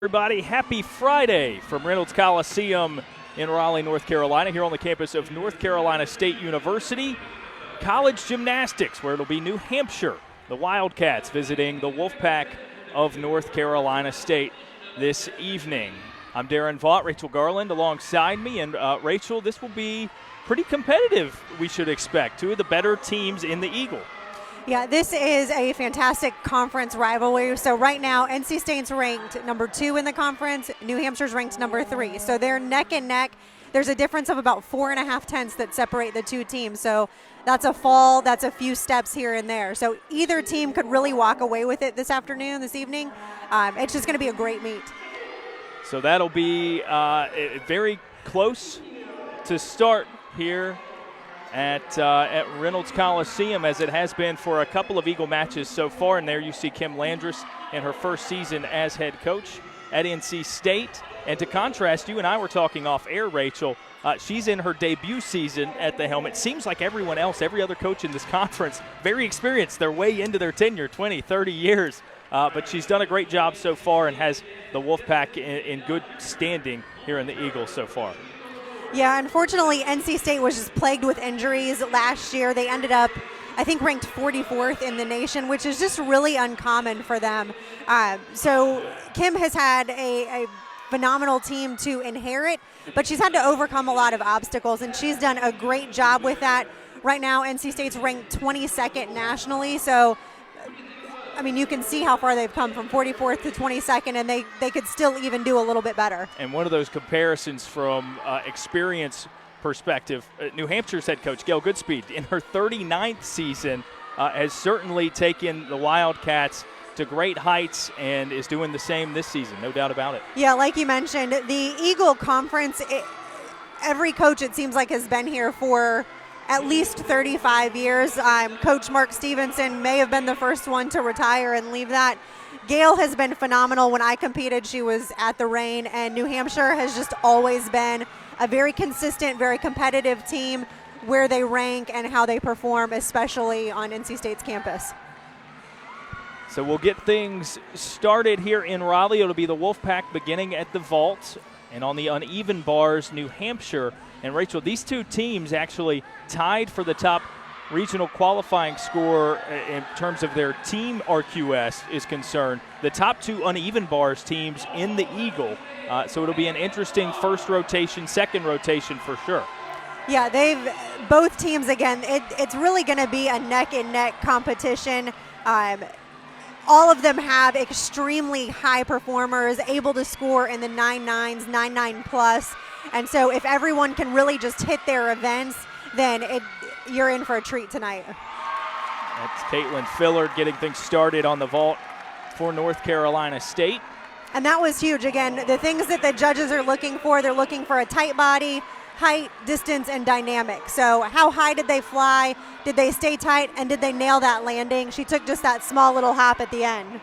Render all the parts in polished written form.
Everybody, happy Friday from Reynolds Coliseum in Raleigh, North Carolina, here on the campus of North Carolina State University. College gymnastics, where it'll be New Hampshire, the Wildcats visiting the Wolfpack of North Carolina State this evening. I'm Darren Vaught, Rachel Garland alongside me, and Rachel, this will be pretty competitive, we should expect. Two of the better teams in the Eagle. Yeah, this is a fantastic conference rivalry. So right now, NC State's ranked number 2 in the conference. New Hampshire's ranked number 3. So they're neck and neck. There's a difference of about 4.5 tenths that separate the two teams. So that's a fall. That's a few steps here and there. So either team could really walk away with it this evening. It's just going to be a great meet. So that'll be very close to start here at Reynolds Coliseum, as it has been for a couple of Eagle matches so far. And there you see Kim Landrus in her first season as head coach at NC State. And to contrast, you and I were talking off air, Rachel, she's in her debut season at the helm. It seems like everyone else, every other coach in this conference, very experienced. They're way into their tenure, 20, 30 years. But she's done a great job so far and has the Wolfpack in good standing here in the Eagle so far. Yeah, unfortunately, NC State was just plagued with injuries last year. They ended up, I think, ranked 44th in the nation, which is just really uncommon for them. So Kim has had a phenomenal team to inherit, but she's had to overcome a lot of obstacles, and she's done a great job with that. Right now, NC State's ranked 22nd nationally, so I mean, you can see how far they've come from 44th to 22nd, and they could still even do a little bit better. And one of those comparisons from experience perspective, New Hampshire's head coach, Gail Goodspeed, in her 39th season, has certainly taken the Wildcats to great heights and is doing the same this season, no doubt about it. Yeah, like you mentioned, the Eagle Conference, every coach, it seems like, has been here for at least 35 years. Coach Mark Stevenson may have been the first one to retire and leave that. Gail has been phenomenal. When I competed, she was at the Reign, and New Hampshire has just always been a very consistent, very competitive team where they rank and how they perform, especially on NC State's campus. So we'll get things started here in Raleigh. It'll be the Wolfpack beginning at the vault, and on the uneven bars, New Hampshire. And Rachel, these two teams actually tied for the top regional qualifying score in terms of their team RQS is concerned. The top two uneven bars teams in the Eagle. So it'll be an interesting first rotation, second rotation for sure. Yeah, both teams, again, it's really going to be a neck-and-neck competition. All of them have extremely high performers, able to score in the 9.9s, 9.9 plus. And so if everyone can really just hit their events, then you're in for a treat tonight. That's Caitlin Fillard getting things started on the vault for North Carolina State. And that was huge. Again, the things that the judges are looking for, they're looking for a tight body, height, distance, and dynamic. So how high did they fly? Did they stay tight? And did they nail that landing? She took just that small little hop at the end.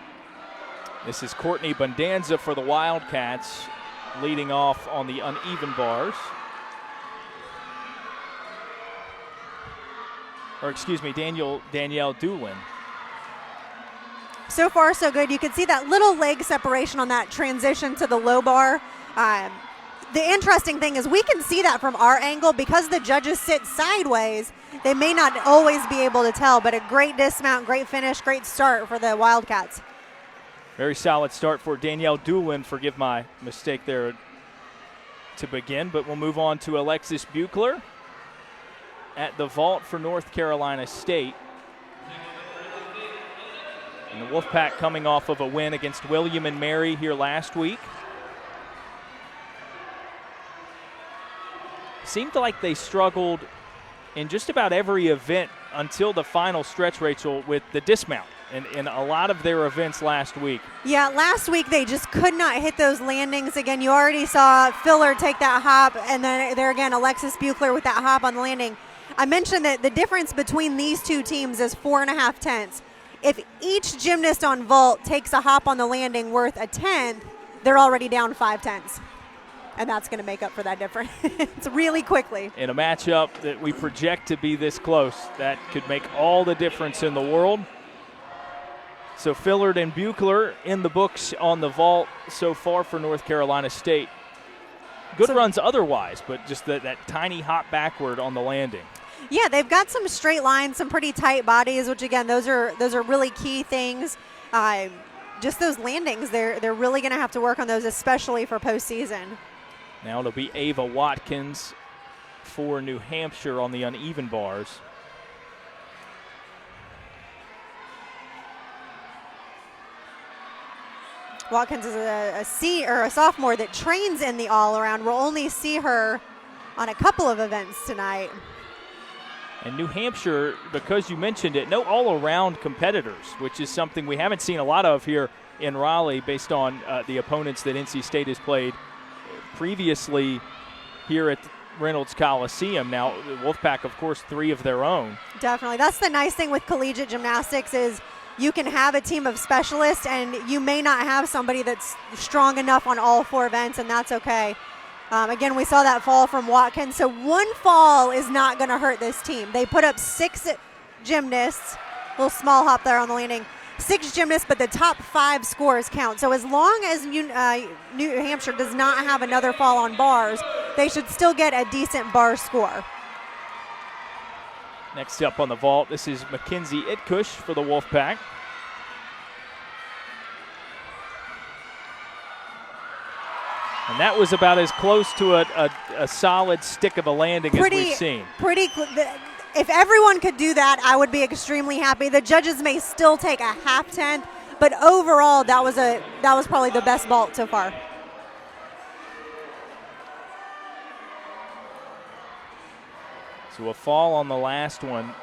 This is Courtney Bondanza for the Wildcats, leading off on the uneven bars. Or excuse me, Danielle Doolin. So far, so good. You can see that little leg separation on that transition to the low bar. The interesting thing is we can see that from our angle because the judges sit sideways. They may not always be able to tell, but a great dismount, great finish, great start for the Wildcats. Very solid start for Danielle Doolin. Forgive my mistake there to begin, but we'll move on to Alexis Buechler at the vault for North Carolina State. And the Wolfpack coming off of a win against William and Mary here last week. Seemed like they struggled in just about every event until the final stretch, Rachel, with the dismount in a lot of their events last week. Yeah, last week they just could not hit those landings. Again, you already saw Fillard take that hop, and then there again, Alexis Buechler with that hop on the landing. I mentioned that the difference between these two teams is 4.5 tenths. If each gymnast on vault takes a hop on the landing worth a tenth, they're already down 5 tenths. And that's going to make up for that difference really quickly. In a matchup that we project to be this close, that could make all the difference in the world. So Fillard and Buechler in the books on the vault so far for North Carolina State. Good runs otherwise, but just that tiny hop backward on the landing. Yeah, they've got some straight lines, some pretty tight bodies, which again, those are really key things. Just those landings, they're really going to have to work on those, especially for postseason. Now it'll be Ava Watkins for New Hampshire on the uneven bars. Watkins is a sophomore that trains in the all-around. We'll only see her on a couple of events tonight. And New Hampshire, because you mentioned it, no all-around competitors, which is something we haven't seen a lot of here in Raleigh based on the opponents that NC State has played previously here at Reynolds Coliseum. Now, the Wolfpack, of course, 3 of their own. Definitely. That's the nice thing with collegiate gymnastics is you can have a team of specialists, and you may not have somebody that's strong enough on all 4 events, and that's okay. Again, we saw that fall from Watkins, so one fall is not going to hurt this team. They put up 6 gymnasts, little small hop there on the landing, 6 gymnasts, but the top 5 scores count. So as long as New Hampshire does not have another fall on bars, they should still get a decent bar score. Next up on the vault, this is Mackenzie Itkush for the Wolfpack. And that was about as close to a solid stick of a landing as we've seen. If everyone could do that, I would be extremely happy. The judges may still take a half tenth, but overall, that was probably the best vault so far. So a fall on the last one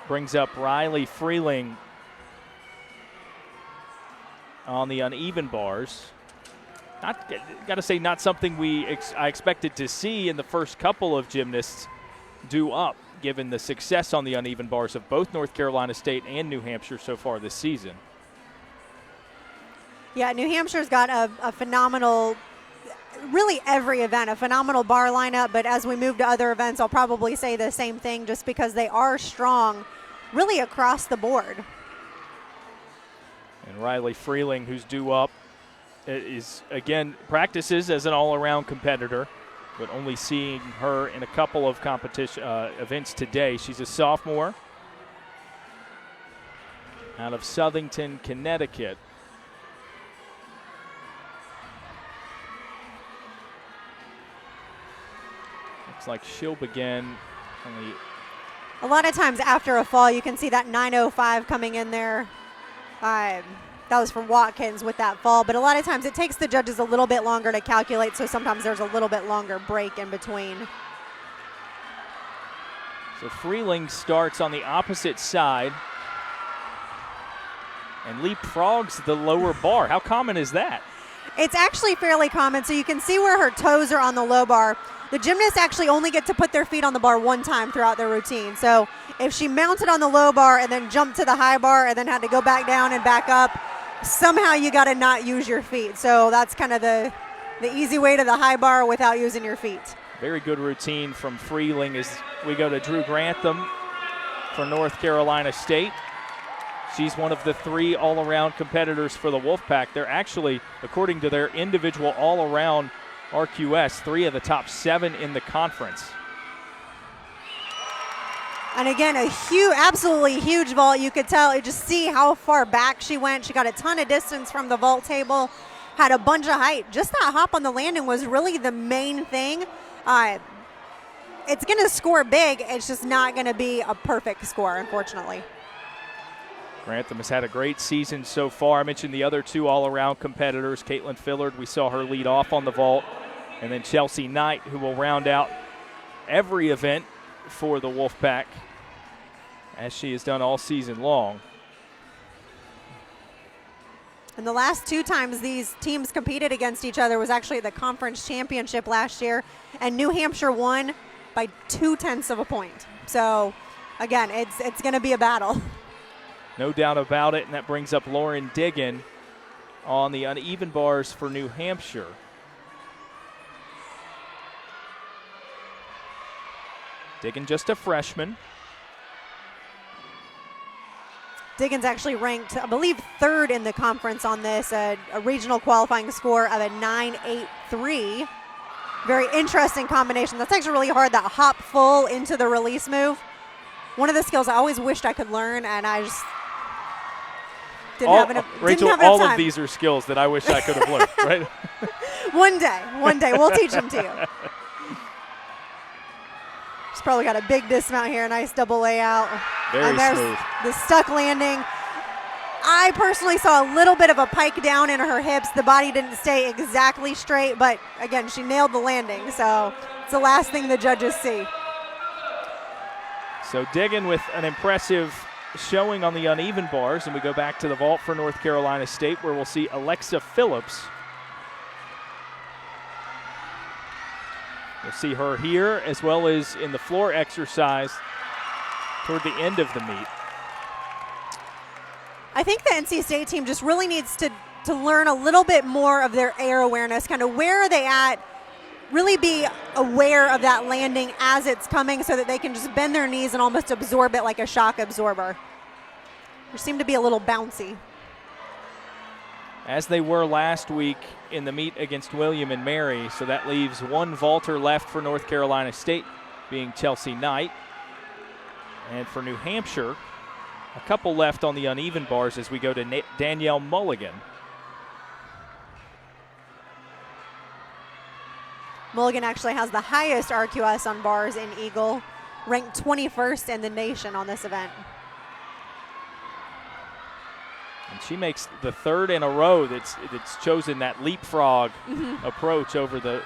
brings up Riley Freeling on the uneven bars. Got to say, not something I expected to see in the first couple of gymnasts do up, given the success on the uneven bars of both North Carolina State and New Hampshire so far this season. Yeah, New Hampshire's got a phenomenal, really every event, a phenomenal bar lineup, but as we move to other events, I'll probably say the same thing just because they are strong really across the board. And Riley Freeling, who's due up, is, again, practices as an all-around competitor, but only seeing her in a couple of competition events today. She's a sophomore out of Southington, Connecticut. Looks like she'll begin only. A lot of times after a fall, you can see that 9:05 coming in there. That was for Watkins with that fall, but a lot of times it takes the judges a little bit longer to calculate, so sometimes there's a little bit longer break in between. So Freeling starts on the opposite side and leapfrogs the lower bar. How common is that? It's actually fairly common, so you can see where her toes are on the low bar. The gymnasts actually only get to put their feet on the bar one time throughout their routine. So if she mounted on the low bar and then jumped to the high bar and then had to go back down and back up, somehow you got to not use your feet. So that's kind of the easy way to the high bar without using your feet. Very good routine from Freeling as we go to Drew Grantham for North Carolina State. She's one of the 3 all-around competitors for the Wolfpack. They're actually, according to their individual all-around RQS, 3 of the top 7 in the conference. And again, a huge, absolutely huge vault. You could tell, you just see how far back she went. She got a ton of distance from the vault table, had a bunch of height. Just that hop on the landing was really the main thing. It's going to score big. It's just not going to be a perfect score, unfortunately. Grantham has had a great season so far. I mentioned the other 2 all-around competitors. Caitlin Fillard, we saw her lead off on the vault. And then Chelsea Knight, who will round out every event for the Wolfpack, as she has done all season long. And the last 2 times these teams competed against each other was actually the conference championship last year, and New Hampshire won by 0.2 of a point. So, again, it's going to be a battle. No doubt about it, and that brings up Lauren Diggin on the uneven bars for New Hampshire. Diggin, just a freshman. Diggins actually ranked, I believe, 3rd in the conference on this, a regional qualifying score of a 9.83. Very interesting combination. That's actually really hard, that hop full into the release move. One of the skills I always wished I could learn, and I just didn't have enough Rachel, didn't have enough all time. of these are skills that I wish I could have learned, right? One day, we'll teach them to you. She's probably got a big dismount here, nice double layout. Very and there's smooth. the stuck landing. I personally saw a little bit of a pike down in her hips. The body didn't stay exactly straight, but again, she nailed the landing, so it's the last thing the judges see. So Diggin with an impressive showing on the uneven bars, and we go back to the vault for North Carolina State, where we'll see Alexa Phillips. We'll see her here as well as in the floor exercise toward the end of the meet. I think the NC State team just really needs to learn a little bit more of their air awareness, kind of where are they at, really be aware of that landing as it's coming so that they can just bend their knees and almost absorb it like a shock absorber. They seem to be a little bouncy. As they were last week in the meet against William and Mary, so that leaves one vaulter left for North Carolina State, being Chelsea Knight. And for New Hampshire, a couple left on the uneven bars as we go to Danielle Mulligan. Mulligan actually has the highest RQS on bars in Eagle, ranked 21st in the nation on this event. And she makes the 3rd in a row that's chosen that leapfrog approach over the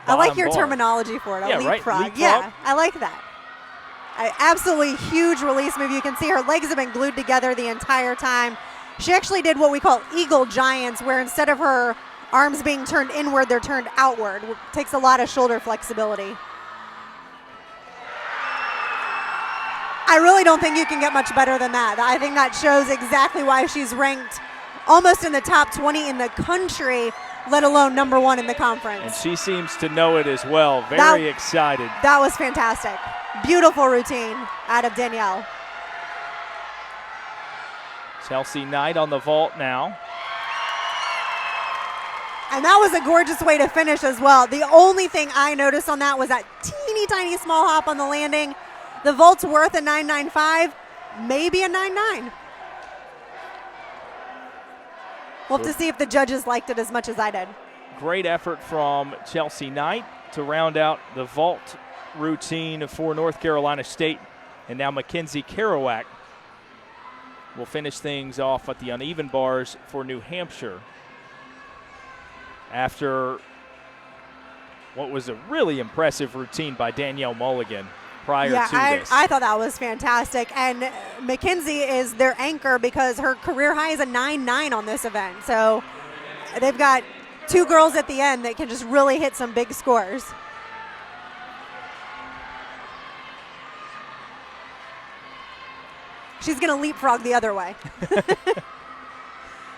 I like bottom your bar. terminology for it, Yeah, leapfrog. right, leapfrog. Yeah, I like that. Absolutely huge release move. You can see her legs have been glued together the entire time. She actually did what we call eagle giants, where instead of her arms being turned inward, they're turned outward. It takes a lot of shoulder flexibility. I really don't think you can get much better than that. I think that shows exactly why she's ranked almost in the top 20 in the country, let alone #1 in the conference. And she seems to know it as well. Very excited. That was fantastic. Beautiful routine out of Danielle. Chelsea Knight on the vault now. And that was a gorgeous way to finish as well. The only thing I noticed on that was that teeny tiny small hop on the landing. The vault's worth a 9.95, maybe a 9.9. We'll have to see if the judges liked it as much as I did. Great effort from Chelsea Knight to round out the vault routine for North Carolina State. And now Mackenzie Kerouac will finish things off at the uneven bars for New Hampshire after what was a really impressive routine by Danielle Mulligan prior to this. I thought that was fantastic. And Mackenzie is their anchor because her career high is a 9.9 on this event. So they've got 2 girls at the end that can just really hit some big scores. She's going to leapfrog the other way.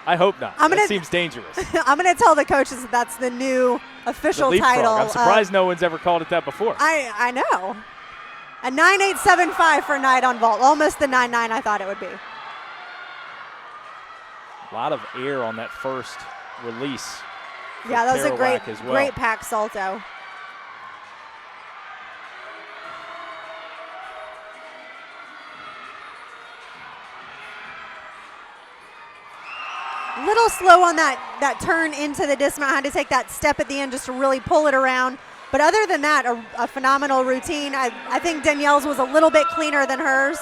I hope not. That seems dangerous. I'm going to tell the coaches that that's the new official title. I'm surprised no one's ever called it that before. I know. A 9.875 for Knight on vault. Almost the 9.9 I thought it would be. A lot of air on that first release. Yeah, that was a Kerouac great pack salto. Little slow on that turn into the dismount. Had to take that step at the end just to really pull it around. But other than that, a phenomenal routine. I think Danielle's was a little bit cleaner than hers.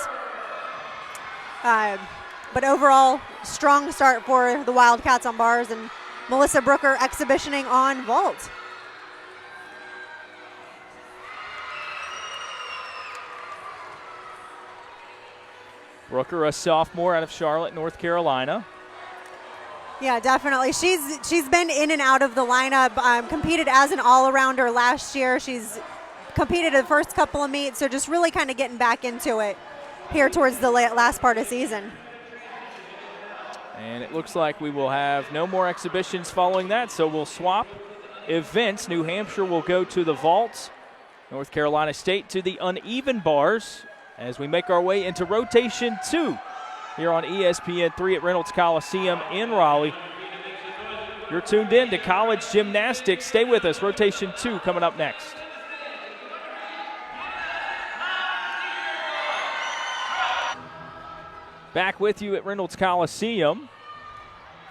But overall, strong start for the Wildcats on bars, and Melissa Brooker exhibitioning on vault. Brooker, a sophomore out of Charlotte, North Carolina. Yeah, definitely. She's been in and out of the lineup, competed as an all-arounder last year. She's competed the first couple of meets, so just really kind of getting back into it here towards the last part of season. And it looks like we will have no more exhibitions following that, so we'll swap events. New Hampshire will go to the vaults, North Carolina State to the uneven bars as we make our way into rotation 2 here on ESPN3 at Reynolds Coliseum in Raleigh. You're tuned in to college gymnastics. Stay with us. Rotation 2 coming up next. Back with you at Reynolds Coliseum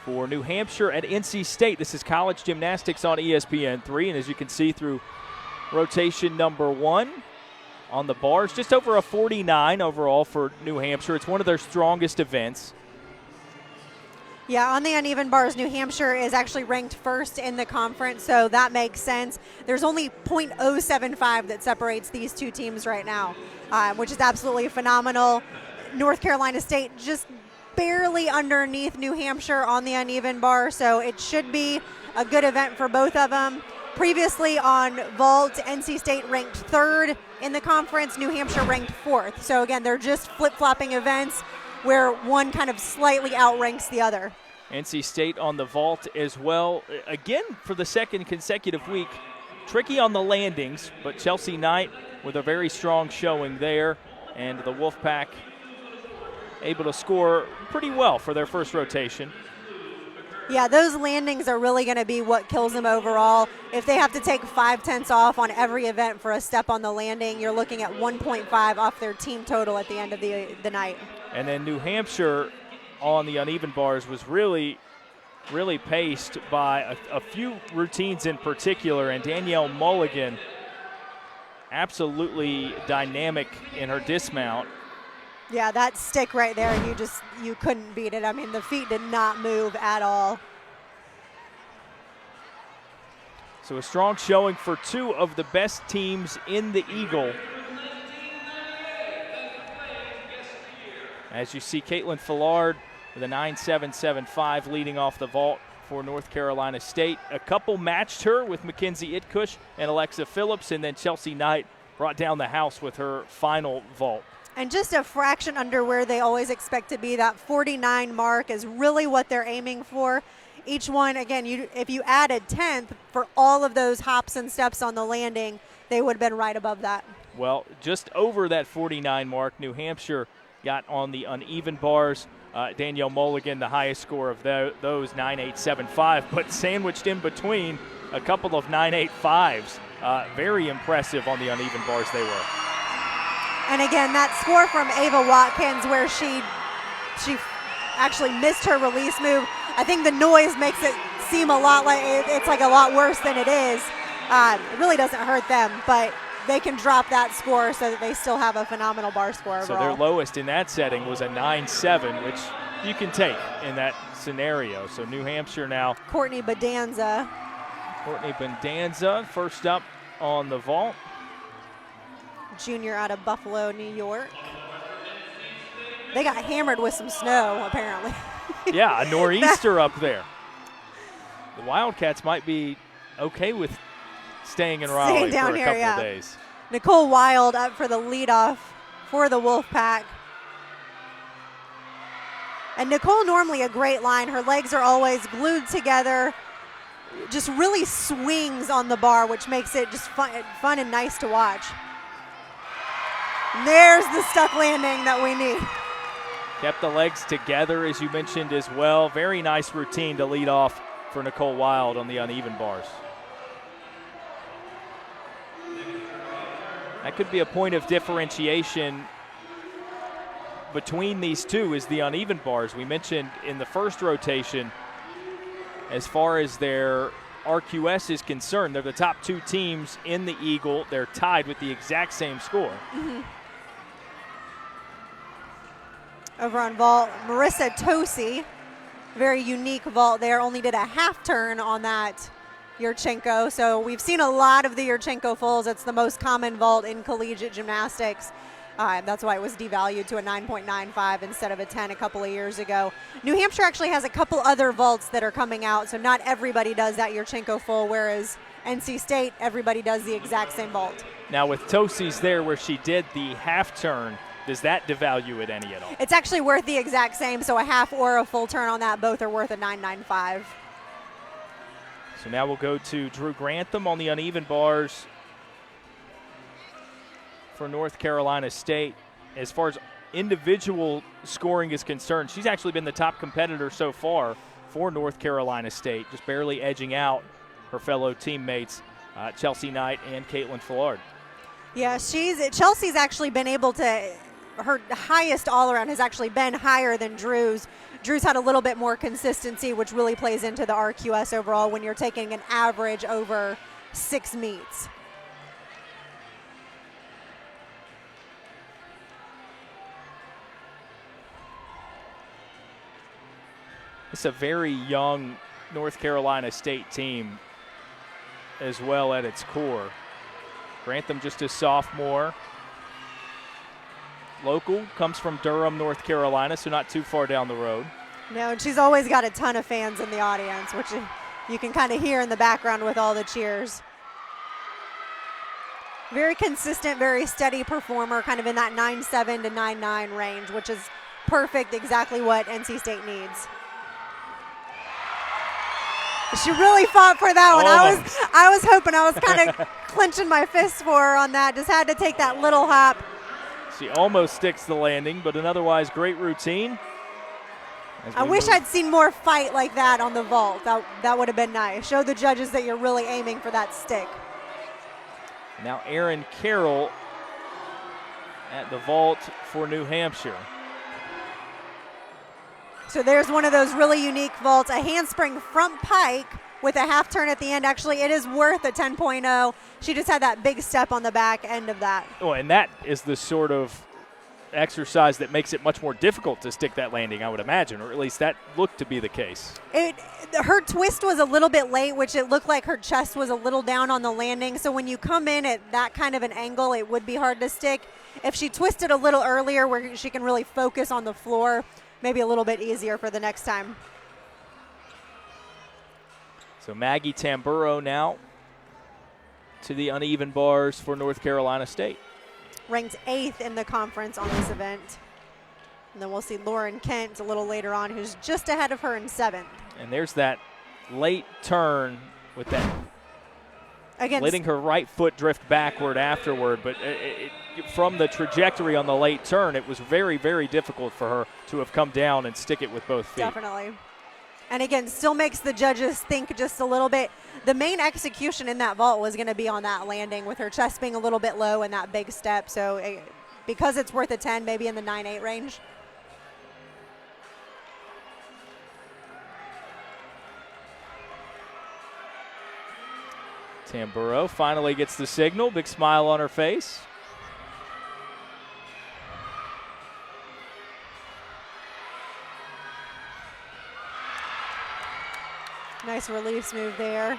for New Hampshire at NC State. This is college gymnastics on ESPN3, and as you can see through rotation number 1 on the bars, just over a 49 overall for New Hampshire. It's one of their strongest events. Yeah, on the uneven bars, New Hampshire is actually ranked first in the conference, so that makes sense. There's only .075 that separates these two teams right now, which is absolutely phenomenal. North Carolina State just barely underneath New Hampshire on the uneven bar, so it should be a good event for both of them. Previously on vault, NC State ranked 3rd in the conference, New Hampshire ranked 4th. So again, they're just flip-flopping events where one kind of slightly outranks the other. NC State on the vault as well. Again, for the second consecutive week, tricky on the landings, but Chelsea Knight with a very strong showing there, and the Wolfpack able to score pretty well for their first rotation. Yeah, those landings are really going to be what kills them overall. If they have to take 5/10 off on every event for a step on the landing, you're looking at 1.5 off their team total at the end of the night. And then New Hampshire on the uneven bars was really paced by a few routines in particular, and Danielle Mulligan absolutely dynamic in her dismount. Yeah, that stick right there, you couldn't beat it. I mean, the feet did not move at all. So a strong showing for 2 of the best teams in the Eagle. As you see, Caitlin Fillard with a 9.775 leading off the vault for North Carolina State. A couple matched her with Mackenzie Itkush and Alexa Phillips, and then Chelsea Knight brought down the house with her final vault. And just a fraction under where they always expect to be. That 49 mark is really what they're aiming for. Each one, again, if you added 10th for all of those hops and steps on the landing, they would have been right above that. Well, just over that 49 mark, New Hampshire got on the uneven bars. Danielle Mulligan, the highest score of those, 9.875, but sandwiched in between a couple of 9.85s. Very impressive on the uneven bars they were. And again, that score from Ava Watkins where she actually missed her release move, I think the noise makes it seem a lot like it's like a lot worse than it is. It really doesn't hurt them, but they can drop that score so that they still have a phenomenal bar score overall. So their lowest in that setting was a 9.7, which you can take in that scenario. So New Hampshire now. Courtney Bedanza first up on the vault. Junior out of Buffalo, New York. They got hammered with some snow, apparently. Yeah, a nor'easter up there. The Wildcats might be okay with staying in Raleigh down for a here, couple yeah. of days. Nicole Wild up for the leadoff for the Wolfpack. And Nicole, normally a great line. Her legs are always glued together. Just really swings on the bar, which makes it just fun and nice to watch. And there's the stuck landing that we need. Kept the legs together, as you mentioned as well. Very nice routine to lead off for Nicole Wild on the uneven bars. That could be a point of differentiation between these two is the uneven bars. We mentioned in the first rotation, as far as their RQS is concerned, they're the top 2 teams in the Eagle. They're tied with the exact same score. Mm-hmm. Over on vault, Marissa Tosi, very unique vault there, only did a half turn on that Yurchenko. So we've seen a lot of the Yurchenko fulls. It's the most common vault in collegiate gymnastics. That's why it was devalued to a 9.95 instead of a 10 a couple of years ago. New Hampshire actually has a couple other vaults that are coming out, so not everybody does that Yurchenko full, whereas NC State, everybody does the exact same vault. Now with Tosi's there where she did the half turn, does that devalue it any at all? It's actually worth the exact same, so a half or a full turn on that, both are worth a 9.95. So now we'll go to Drew Grantham on the uneven bars for North Carolina State. As far as individual scoring is concerned, she's actually been the top competitor so far for North Carolina State, just barely edging out her fellow teammates, Chelsea Knight and Caitlin Fillard. Yeah, Chelsea's actually been able to, her highest all-around has actually been higher than Drew's. Drew's had a little bit more consistency, which really plays into the RQS overall when you're taking an average over 6 meets. It's a very young North Carolina State team as well at its core. Grantham just a sophomore. Local, comes from Durham, North Carolina, so not too far down the road. No, and she's always got a ton of fans in the audience, which you can kind of hear in the background with all the cheers. Very consistent, very steady performer, kind of in that 9.7 to 9.9 range, which is perfect, exactly what NC State needs. She really fought for that one. I was hoping, I was kind of clenching my fists for her on that. Just had to take that little hop. She almost sticks the landing, but an otherwise great routine. I wish I'd seen more fight like that on the vault. That would have been nice. Show the judges that you're really aiming for that stick. Now Erin Carroll at the vault for New Hampshire. So there's one of those really unique vaults, a handspring front pike with a half turn at the end. Actually, it is worth a 10.0. She just had that big step on the back end of that. Oh, and that is the sort of exercise that makes it much more difficult to stick that landing, I would imagine, or at least that looked to be the case. Her twist was a little bit late, which it looked like her chest was a little down on the landing. So when you come in at that kind of an angle, it would be hard to stick. If she twisted a little earlier where she can really focus on the floor, maybe a little bit easier for the next time. So Maggie Tamburo now to the uneven bars for North Carolina State. Ranked 8th in the conference on this event. And then we'll see Lauren Kent a little later on, who's just ahead of her in 7th. And there's that late turn with that, letting her right foot drift backward afterward. But from the trajectory on the late turn, it was very, very difficult for her to have come down and stick it with both feet. Definitely. And again, still makes the judges think just a little bit. The main execution in that vault was going to be on that landing with her chest being a little bit low and that big step. So because it's worth a 10, maybe in the 9.8 range. Tamburo finally gets the signal, big smile on her face. Nice release move there.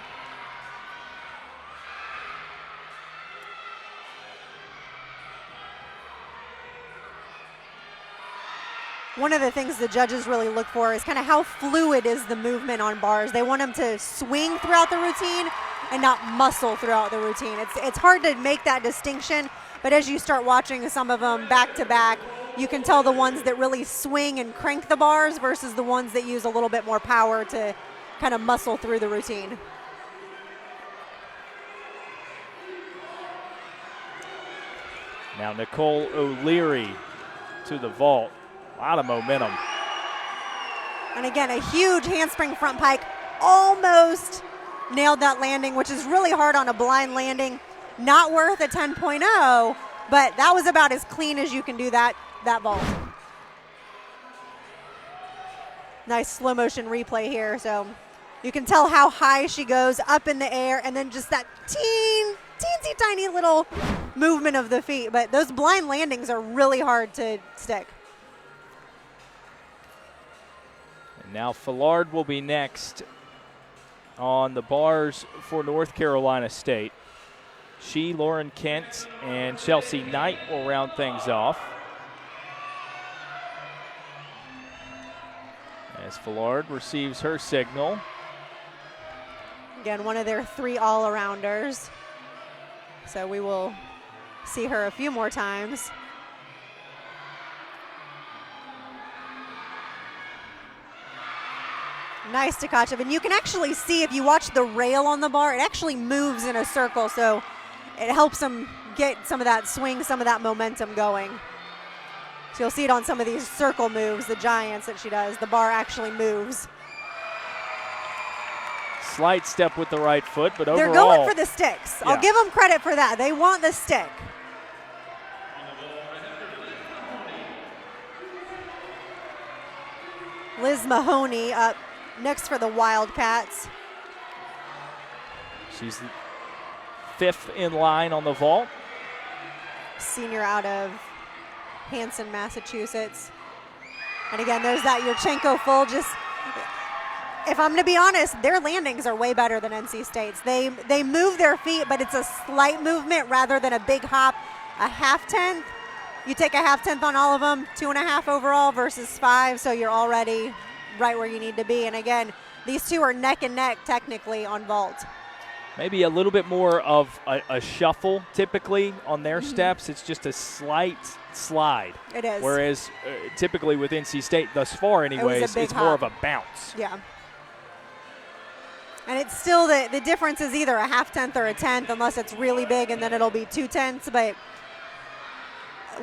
One of the things the judges really look for is kind of how fluid is the movement on bars. They want them to swing throughout the routine and not muscle throughout the routine. It's hard to make that distinction, but as you start watching some of them back to back, you can tell the ones that really swing and crank the bars versus the ones that use a little bit more power to kind of muscle through the routine. Now Nicole O'Leary to the vault. A lot of momentum. And again, a huge handspring front pike. Almost nailed that landing, which is really hard on a blind landing. Not worth a 10.0, but that was about as clean as you can do that vault. Nice slow motion replay here. So you can tell how high she goes up in the air and then just that teensy tiny little movement of the feet. But those blind landings are really hard to stick. And now Fillard will be next on the bars for North Carolina State. She, Lauren Kent, and Chelsea Knight will round things off. As Fillard receives her signal. Again, one of their 3 all-arounders. So we will see her a few more times. Nice Tkachev. And you can actually see if you watch the rail on the bar, it actually moves in a circle. So it helps them get some of that swing, some of that momentum going. So you'll see it on some of these circle moves, the giants that she does. The bar actually moves. Slight step with the right foot, but overall. They're going for the sticks. Yeah. I'll give them credit for that. They want the stick. Liz Mahoney up next for the Wildcats. She's 5th in line on the vault. Senior out of Hanson, Massachusetts. And again, there's that Yurchenko full. Just, if I'm going to be honest, their landings are way better than NC State's. They move their feet, but it's a slight movement rather than a big hop. A half tenth, you take a half tenth on all of them, 2.5 overall versus 5, so you're already right where you need to be. And again, these two are neck and neck technically on vault. Maybe a little bit more of a shuffle typically on their steps. It's just a slight slide. It is. Whereas typically with NC State, thus far anyways, it's more of a bounce. Yeah. And it's still the difference is either a half tenth or a tenth, unless it's really big, and then it'll be 2 tenths. But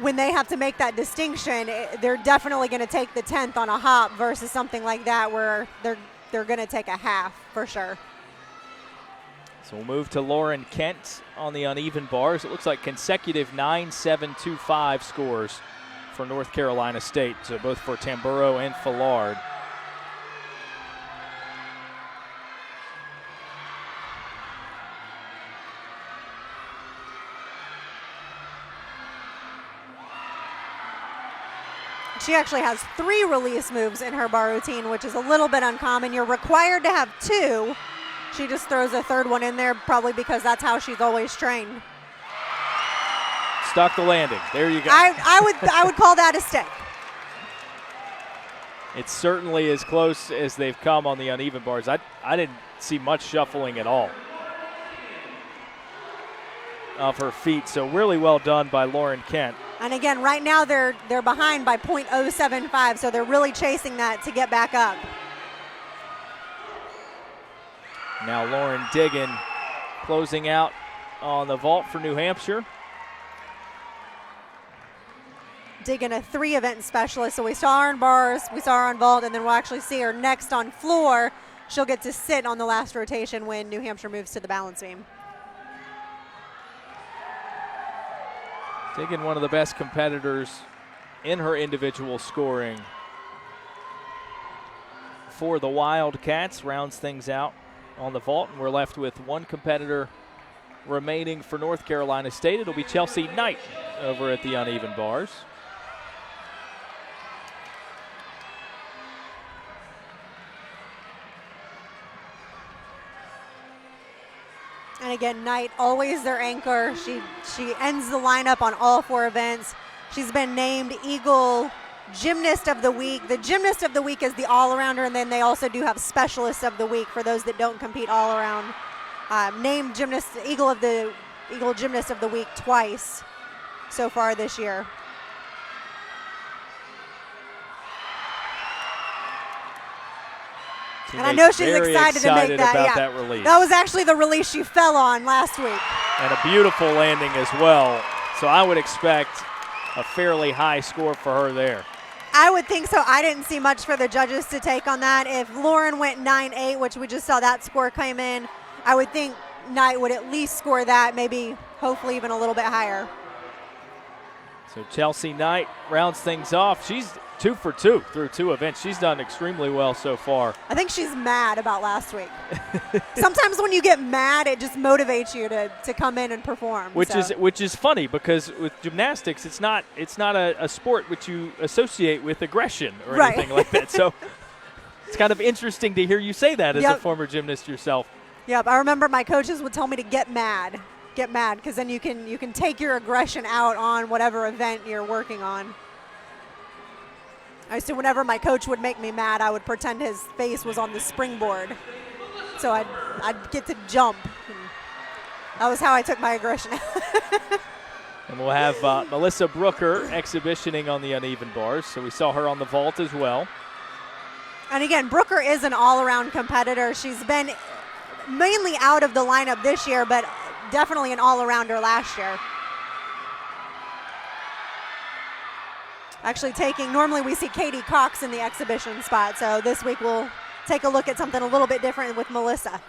when they have to make that distinction, they're definitely going to take the tenth on a hop versus something like that where they're going to take a half for sure. So we'll move to Lauren Kent on the uneven bars. It looks like consecutive 9-7-2-5 scores for North Carolina State, so both for Tamburo and Fillard. She actually has 3 release moves in her bar routine, which is a little bit uncommon. You're required to have 2. She just throws a 3rd one in there, probably because that's how she's always trained. Stuck the landing. There you go. I would call that a stick. It's certainly as close as they've come on the uneven bars. I didn't see much shuffling at all of her feet, so really well done by Lauren Kent. And again, right now they're behind by .075, so they're really chasing that to get back up. Now Lauren Diggin closing out on the vault for New Hampshire. Diggin, a 3-event specialist, so we saw her on bars, we saw her on vault, and then we'll actually see her next on floor. She'll get to sit on the last rotation when New Hampshire moves to the balance beam. Diggin, one of the best competitors in her individual scoring for the Wildcats, rounds things out on the vault, and we're left with one competitor remaining for North Carolina State. It'll be Chelsea Knight over at the uneven bars. And again, Knight, always their anchor. She ends the lineup on all 4 events. She's been named Eagle Gymnast of the Week. The Gymnast of the Week is the all-arounder, and then they also do have Specialist of the Week for those that don't compete all-around. Named Eagle Gymnast of the Week twice so far this year. And I know she's excited to make that. About that release. That was actually the release she fell on last week. And a beautiful landing as well. So I would expect a fairly high score for her there. I would think so. I didn't see much for the judges to take on that. If Lauren went 9-8, which we just saw that score come in, I would think Knight would at least score that, maybe hopefully even a little bit higher. So Chelsea Knight rounds things off. She's 2 for 2 through 2 events. She's done extremely well so far. I think she's mad about last week. Sometimes when you get mad, it just motivates you to come in and perform. Which is funny, because with gymnastics, it's not a sport which you associate with aggression or anything like that. So it's kind of interesting to hear you say that as a former gymnast yourself. Yep, I remember my coaches would tell me to get mad, because then you can take your aggression out on whatever event you're working on. I used to, whenever my coach would make me mad, I would pretend his face was on the springboard. So I'd get to jump. That was how I took my aggression out. And we'll have Melissa Brooker exhibitioning on the uneven bars. So we saw her on the vault as well. And again, Brooker is an all-around competitor. She's been mainly out of the lineup this year, but definitely an all-arounder last year. actually normally we see Katie Cox in the exhibition spot, so this week we'll take a look at something a little bit different with Melissa.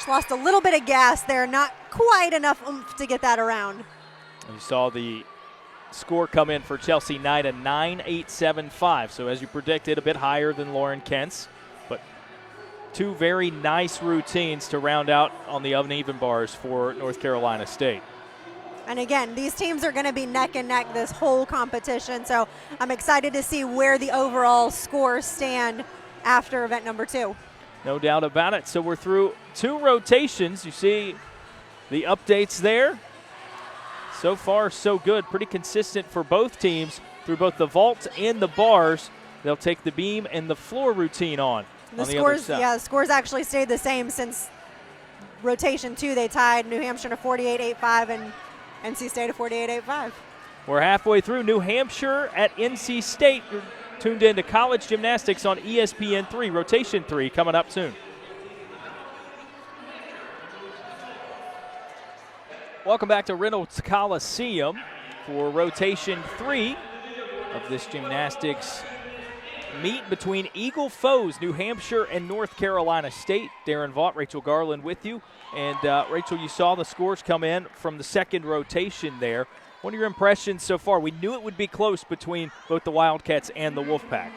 She lost a little bit of gas there, not quite enough oomph to get that around. You saw the score come in for Chelsea Knight, a 9.875. So as you predicted, a bit higher than Lauren Kent's, but two very nice routines to round out on the uneven bars for North Carolina State. And again, these teams are going to be neck and neck this whole competition, so I'm excited to see where the overall scores stand after event number 2. No doubt about it. So we're through 2 rotations. You see the updates there. So far, so good. Pretty consistent for both teams through both the vault and the bars. They'll take the beam and the floor routine on the scores, other side. Yeah, the scores actually stayed the same since rotation 2. They tied New Hampshire to 48.85 and NC State to 48.85. We're halfway through New Hampshire at NC State. You're tuned into college gymnastics on ESPN3. Rotation 3 coming up soon. Welcome back to Reynolds Coliseum for rotation 3 of this gymnastics meet between Eagle foes, New Hampshire and North Carolina State. Darren Vaught, Rachel Garland with you. And Rachel, you saw the scores come in from the second rotation there. What are your impressions so far? We knew it would be close between both the Wildcats and the Wolfpack.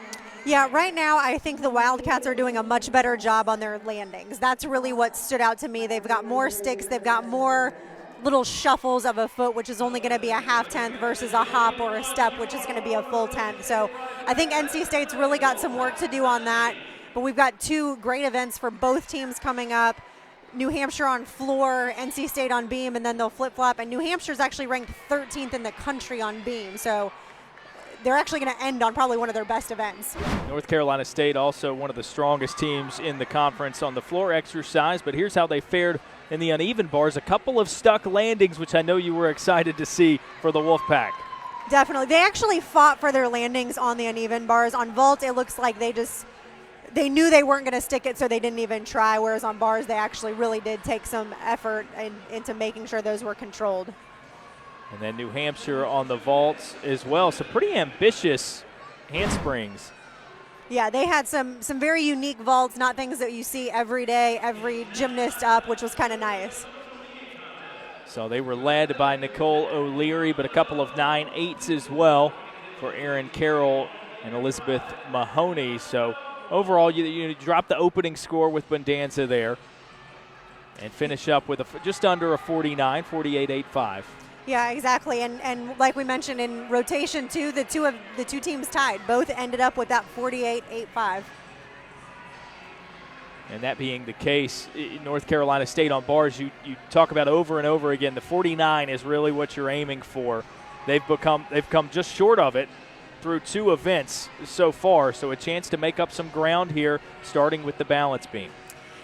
Yeah, right now I think the Wildcats are doing a much better job on their landings. That's really what stood out to me. They've got more sticks. They've got more little shuffles of a foot, which is only going to be a half tenth versus a hop or a step, which is going to be a full tenth. So I think NC State's really got some work to do on that. But we've got 2 great events for both teams coming up. New Hampshire on floor, NC State on beam, and then they'll flip-flop. And New Hampshire's actually ranked 13th in the country on beam. So they're actually going to end on probably one of their best events. North Carolina State also one of the strongest teams in the conference on the floor exercise. But here's how they fared in the uneven bars. A couple of stuck landings, which I know you were excited to see for the Wolfpack. Definitely. They actually fought for their landings on the uneven bars. On vault, it looks like they knew they weren't going to stick it, so they didn't even try, whereas on bars, they actually really did take some effort into making sure those were controlled. And then New Hampshire on the vaults as well. So pretty ambitious handsprings. Yeah, they had some very unique vaults, not things that you see every day, every gymnast up, which was kind of nice. So they were led by Nicole O'Leary, but a couple of 9.8s as well for Erin Carroll and Elizabeth Mahoney. So overall, you drop the opening score with Bondanza there and finish up with just under a 49, 48.85. Yeah, exactly. And like we mentioned in rotation 2, the two teams tied. Both ended up with that 48.85. And that being the case, North Carolina State on bars, you talk about over and over again, the 49 is really what you're aiming for. They've come just short of it through 2 events so far, so a chance to make up some ground here, starting with the balance beam.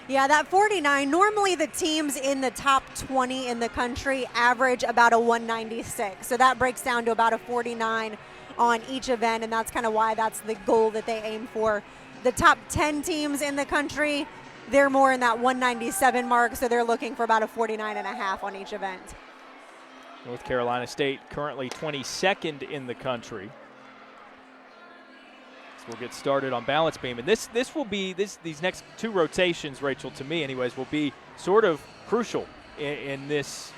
Yeah, that 49, normally the teams in the top 20 in the country average about a 196. So that breaks down to about a 49 on each event, and that's kind of why that's the goal that they aim for. The top 10 teams in the country, they're more in that 197 mark, so they're looking for about a 49.5 on each event. North Carolina State currently 22nd in the country. So we'll get started on balance beam. And this will be, these next 2 rotations, Rachel, to me anyways, will be sort of crucial in this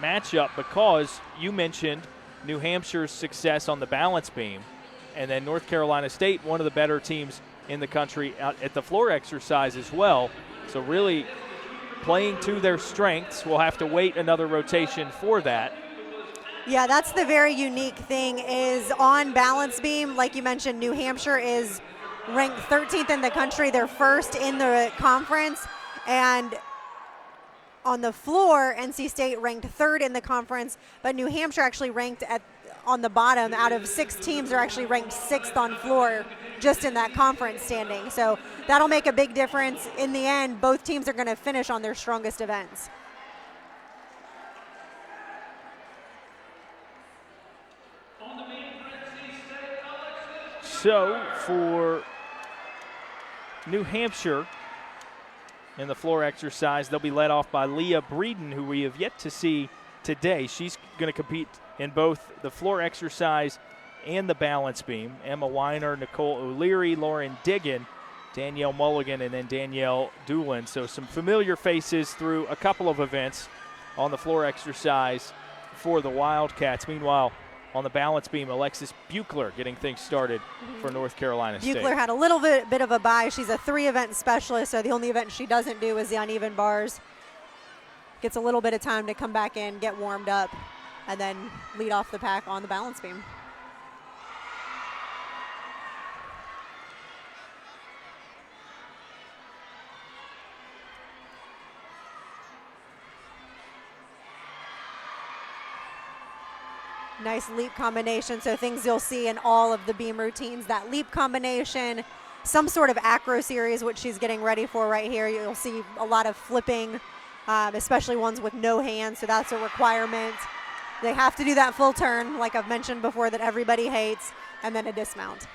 matchup, because you mentioned New Hampshire's success on the balance beam, and then North Carolina State, one of the better teams in the country out at the floor exercise as well. So really playing to their strengths. We'll have to wait another rotation for that. Yeah, that's the very unique thing is on balance beam, like you mentioned, New Hampshire is ranked 13th in the country. They're first in the conference. And on the floor, NC State ranked 3rd in the conference, but New Hampshire actually ranked on the bottom. Out of 6 teams, they're actually ranked 6th on floor just in that conference standing. So that'll make a big difference. In the end, both teams are going to finish on their strongest events. So for New Hampshire in the floor exercise, they'll be led off by Leah Breeden, who we have yet to see today. She's going to compete in both the floor exercise and the balance beam. Emma Weiner, Nicole O'Leary, Lauren Diggin, Danielle Mulligan, and then Danielle Doolin. So some familiar faces through a couple of events on the floor exercise for the Wildcats. Meanwhile, on the balance beam, Alexis Buechler getting things started for North Carolina State. Buechler had a little bit of a bye. She's a 3-event specialist, so the only event she doesn't do is the uneven bars. Gets a little bit of time to come back in, get warmed up, and then lead off the pack on the balance beam. Nice leap combination, so things you'll see in all of the beam routines, that leap combination, some sort of acro series, which she's getting ready for right here. You'll see a lot of flipping, especially ones with no hands, so that's a requirement. They have to do that full turn, like I've mentioned before, that everybody hates, and then a dismount.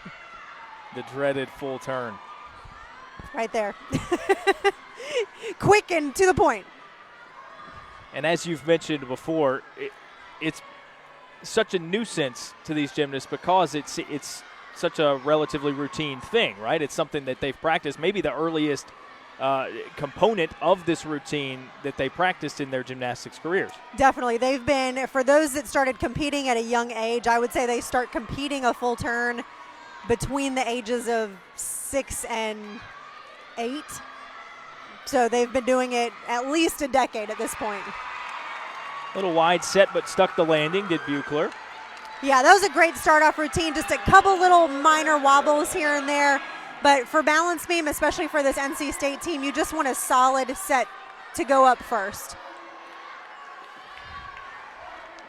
The dreaded full turn. Right there. Quick and to the point. And as you've mentioned before, it's such a nuisance to these gymnasts because it's such a relatively routine thing, right? It's something that they've practiced, maybe the earliest component of this routine that they practiced in their gymnastics careers. Definitely. They've been, for those that started competing at a young age, I would say they start competing a full turn between the ages of 6 and 8. So they've been doing it at least a decade at this point. Little wide set, but stuck the landing, did Buechler. Yeah, that was a great start-off routine. Just a couple little minor wobbles here and there. But for balance beam, especially for this NC State team, you just want a solid set to go up first.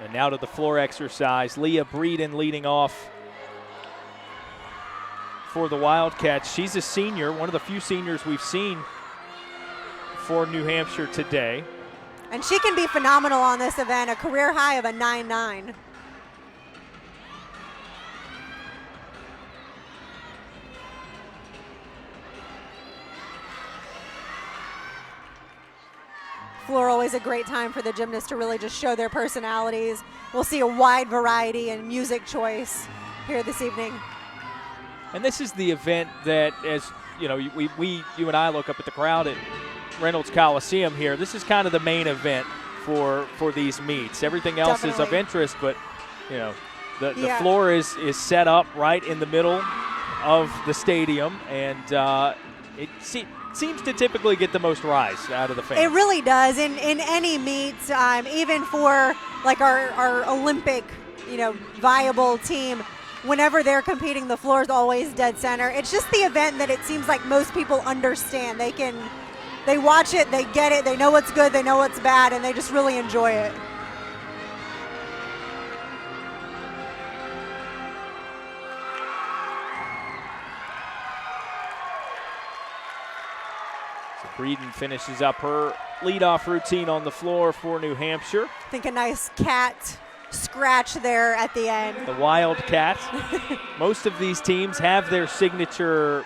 And now to the floor exercise. Leah Breeden leading off for the Wildcats. She's a senior, one of the few seniors we've seen for New Hampshire today. And she can be phenomenal on this event, a career high of a 9.9. Floor always a great time for the gymnasts to really just show their personalities. We'll see a wide variety in music choice here this evening. And this is the event that, as you know, you and I look up at the crowd at Reynolds Coliseum here. This is kind of the main event for these meets. Everything else is of interest, but you know, the floor is set up right in the middle of the stadium, and it seems to typically get the most rise out of the fans. It really does. In any meets, even for like our Olympic, viable team, whenever they're competing, the floor is always dead center. It's just the event that it seems like most people understand. They watch it, they get it, they know what's good, they know what's bad, and they just really enjoy it. So Breeden finishes up her leadoff routine on the floor for New Hampshire. I think a nice cat scratch there at the end. The Wildcats. Most of these teams have their signature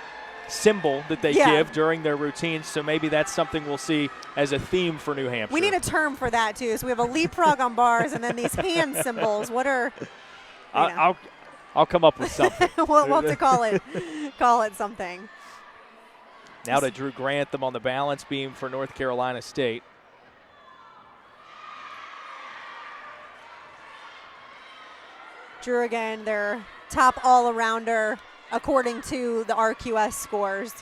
symbol that they give during their routines, so maybe that's something we'll see as a theme for New Hampshire. We need a term for that too. So we have a leapfrog on bars and then these hand symbols. What are I'll come up with something. we'll have to call it something. Now to Drew Grantham on the balance beam for North Carolina State. Drew again, their top all-arounder according to the RQS scores.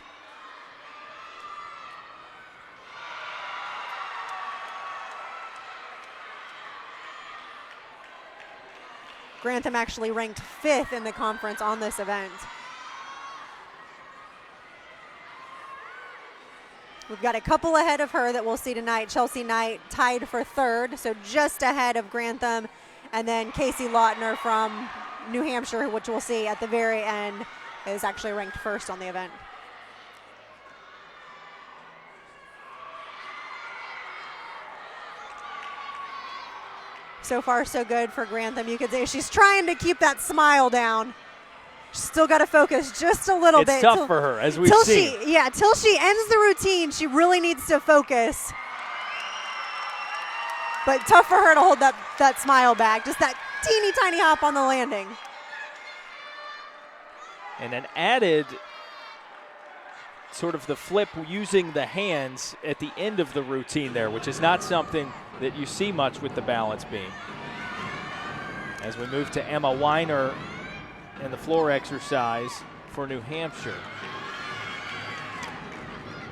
Grantham actually ranked 5th in the conference on this event. We've got a couple ahead of her that we'll see tonight. Chelsea Knight tied for 3rd, so just ahead of Grantham. And then Casey Lautner from New Hampshire, which we'll see at the very end, is actually ranked 1st on the event. So far, so good for Grantham. You could say she's trying to keep that smile down. She's still got to focus just a little bit. It's tough for her, as we've seen. Till she ends the routine, she really needs to focus. But tough for her to hold that smile back. Just that teeny tiny hop on the landing. And an added sort of the flip using the hands at the end of the routine there, which is not something that you see much with the balance beam. As we move to Emma Weiner in the floor exercise for New Hampshire.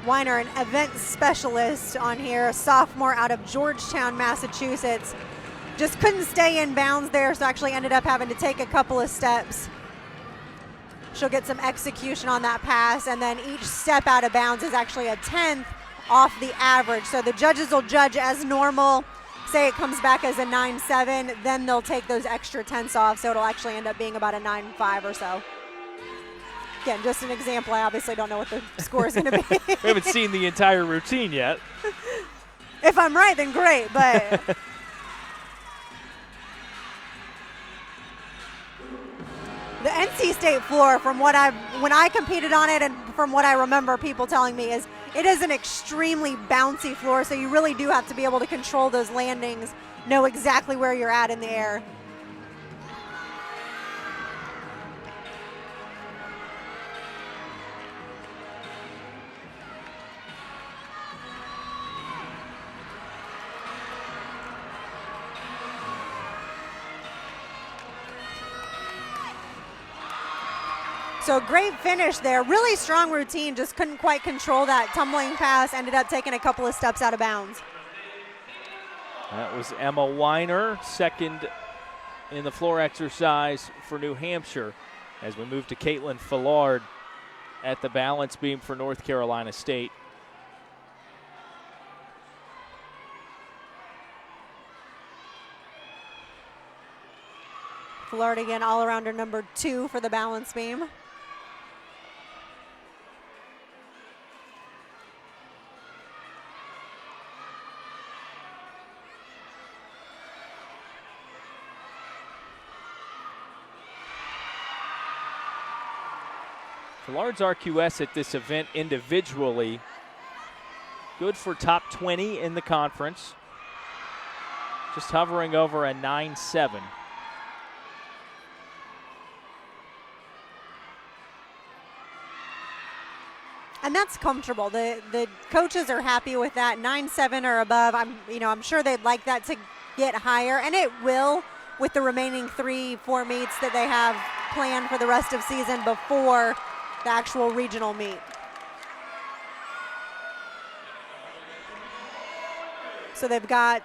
Weiner, an event specialist on here, a sophomore out of Georgetown, Massachusetts. Just couldn't stay in bounds there, so actually ended up having to take a couple of steps. She'll get some execution on that pass, and then each step out of bounds is actually a 10th off the average. So the judges will judge as normal. Say it comes back as a 9.7, then they'll take those extra tenths off, so it'll actually end up being about a 9.5 or so. Again, just an example. I obviously don't know what the score is going to be. We haven't seen the entire routine yet. If I'm right, then great, but the NC State floor, from when I competed on it and from what I remember people telling me, is it is an extremely bouncy floor, so you really do have to be able to control those landings, know exactly where you're at in the air. So great finish there. Really strong routine, just couldn't quite control that tumbling pass, ended up taking a couple of steps out of bounds. That was Emma Weiner, second in the floor exercise for New Hampshire, as we move to Caitlin Fillard at the balance beam for North Carolina State. Fillard again, all-arounder number 2 for the balance beam. Fillard's RQS at this event individually, good for top 20 in the conference, just hovering over a 9.7. And that's comfortable. The coaches are happy with that. 9.7 or above. I'm sure they'd like that to get higher, and it will with the remaining 3-4 meets that they have planned for the rest of season before the actual regional meet. So they've got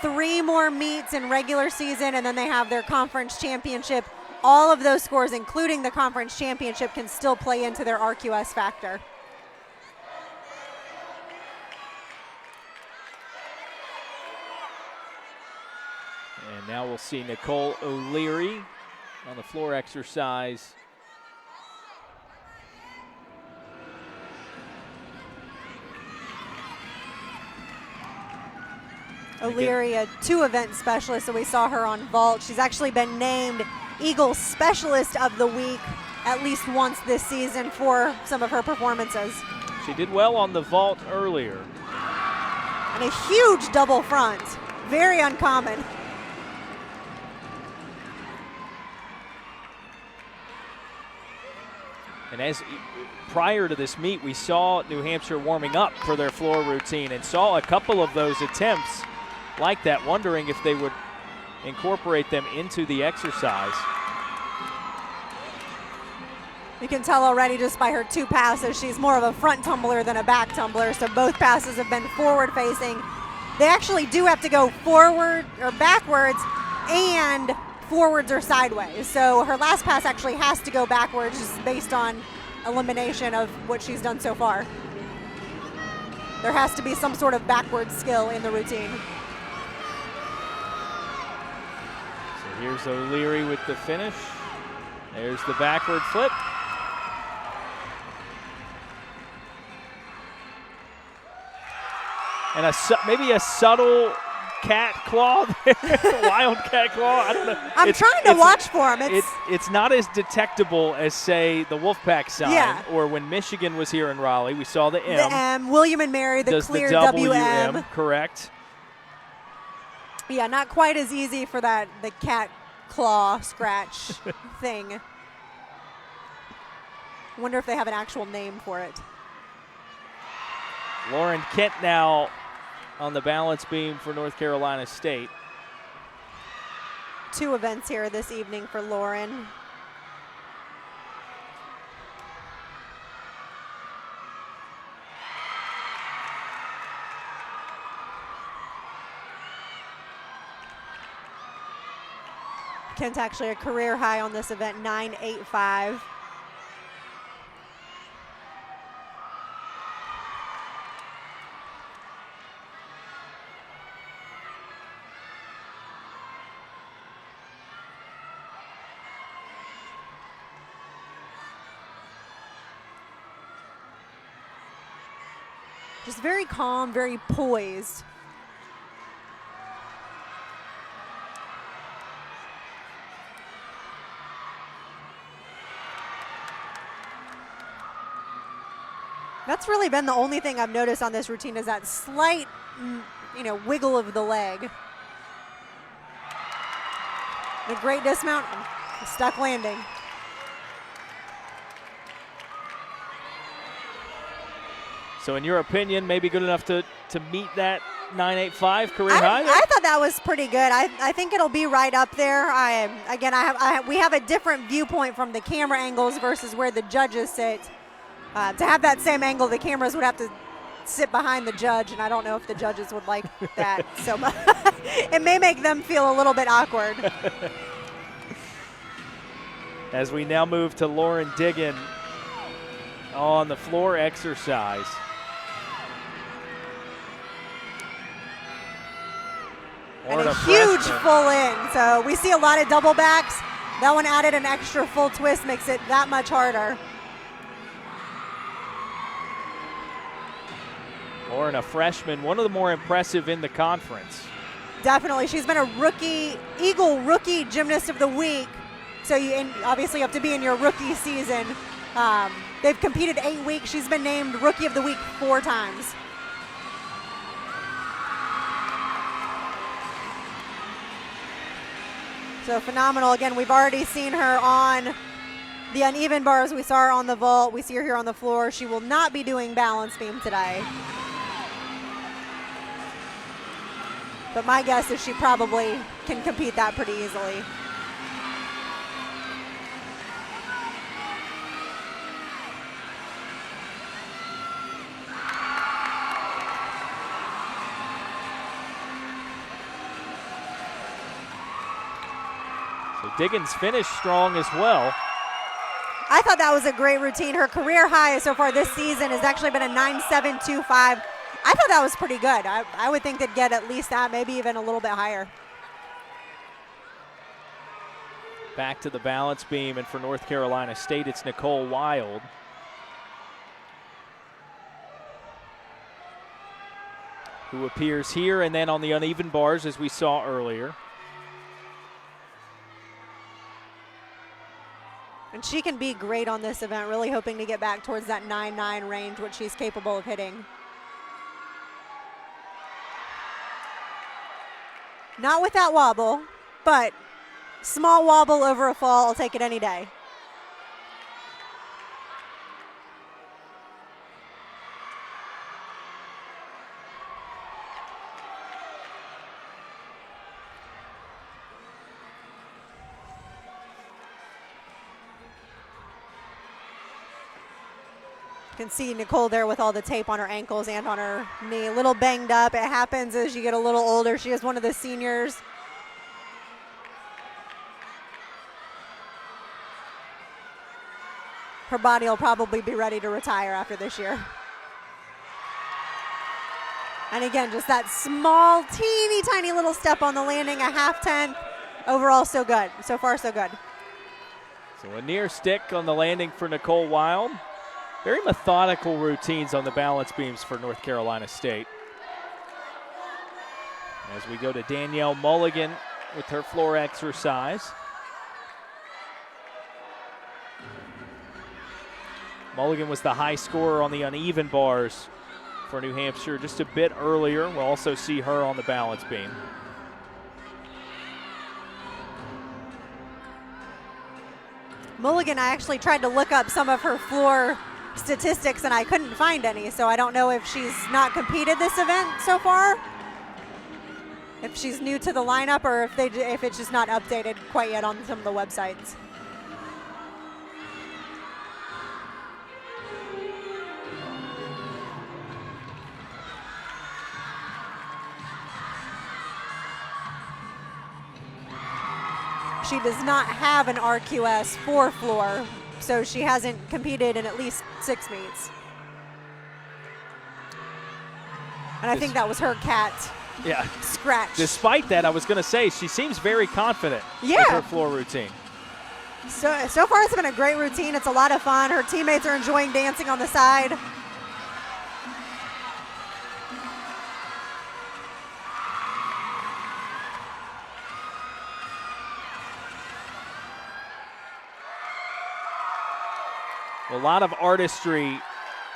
3 more meets in regular season, and then they have their conference championship. All of those scores, including the conference championship, can still play into their RQS factor. And now we'll see Nicole O'Leary on the floor exercise. O'Leary, a 2-event specialist, so we saw her on vault. She's actually been named Eagle Specialist of the Week at least once this season for some of her performances. She did well on the vault earlier. And a huge double front, very uncommon. And as prior to this meet, we saw New Hampshire warming up for their floor routine and saw a couple of those attempts like that, wondering if they would incorporate them into the exercise. You can tell already just by her 2 passes, she's more of a front tumbler than a back tumbler, so both passes have been forward facing. They actually do have to go forward or backwards and forwards or sideways. So her last pass actually has to go backwards just based on elimination of what she's done so far. There has to be some sort of backward skill in the routine. So here's O'Leary with the finish. There's the backward flip. And maybe a subtle cat claw there, wild cat claw. I don't know. I'm trying to watch for him. It's not as detectable as, say, the Wolfpack sign, or when Michigan was here in Raleigh, we saw the M. The M, William and Mary, the does clear the WM. WM. Correct. Yeah, not quite as easy for the cat claw scratch thing. Wonder if they have an actual name for it. Lauren Kent now on the balance beam for North Carolina State. 2 events here this evening for Lauren. Kent actually a career high on this event, 9.85. Just very calm, very poised. That's really been the only thing I've noticed on this routine is that slight, wiggle of the leg. The great dismount, stuck landing. So in your opinion, maybe good enough to meet that 9.85 career high? I thought that was pretty good. I think it'll be right up there. We have a different viewpoint from the camera angles versus where the judges sit. To have that same angle, the cameras would have to sit behind the judge, and I don't know if the judges would like that so much. It may make them feel a little bit awkward. As we now move to Lauren Diggin on the floor exercise. And a huge full in. So we see a lot of double backs. That one added an extra full twist, makes it that much harder. Lauren, a freshman, one of the more impressive in the conference. Definitely. She's been a Eagle Rookie Gymnast of the Week. So obviously you have to be in your rookie season. They've competed 8 weeks. She's been named Rookie of the Week 4 times. So phenomenal. Again, we've already seen her on the uneven bars. We saw her on the vault. We see her here on the floor. She will not be doing balance beam today. But my guess is she probably can compete that pretty easily. So Diggins finished strong as well. I thought that was a great routine. Her career high so far this season has actually been a 9.725. I thought that was pretty good. I would think they'd get at least that, maybe even a little bit higher. Back to the balance beam, and for North Carolina State, it's Nicole Wild. Who appears here and then on the uneven bars as we saw earlier. And she can be great on this event, really hoping to get back towards that 9.9 range, which she's capable of hitting. Not with that wobble, but small wobble over a fall, I'll take it any day. You can see Nicole there with all the tape on her ankles and on her knee, a little banged up. It happens as you get a little older. She is one of the seniors. Her body will probably be ready to retire after this year. And again, just that small, teeny tiny little step on the landing, a 0.5. Overall, so good. So far, so good. So a near stick on the landing for Nicole Wild. Very methodical routines on the balance beams for North Carolina State. As we go to Danielle Mulligan with her floor exercise. Mulligan was the high scorer on the uneven bars for New Hampshire just a bit earlier. We'll also see her on the balance beam. Mulligan, I actually tried to look up some of her floor statistics and I couldn't find any, so I don't know if she's not competed this event so far, if she's new to the lineup, or if it's just not updated quite yet on some of the websites. She does not have an RQS 4 floor, so she hasn't competed in at least 6 meets. And I think that was her cat scratch. Despite that, I was going to say, she seems very confident with her floor routine. So far it's been a great routine. It's a lot of fun. Her teammates are enjoying dancing on the side. A lot of artistry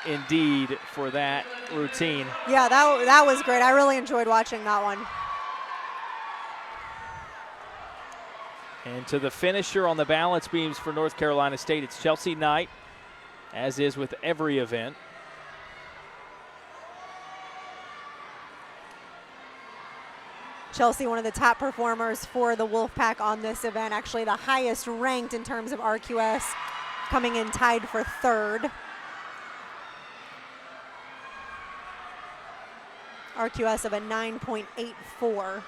indeed for that routine. Yeah, that was great. I really enjoyed watching that one. And to the finisher on the balance beams for North Carolina State, it's Chelsea Knight, as is with every event. Chelsea, one of the top performers for the Wolfpack on this event, actually the highest ranked in terms of RQS, coming in tied for 3rd. RQS of a 9.84.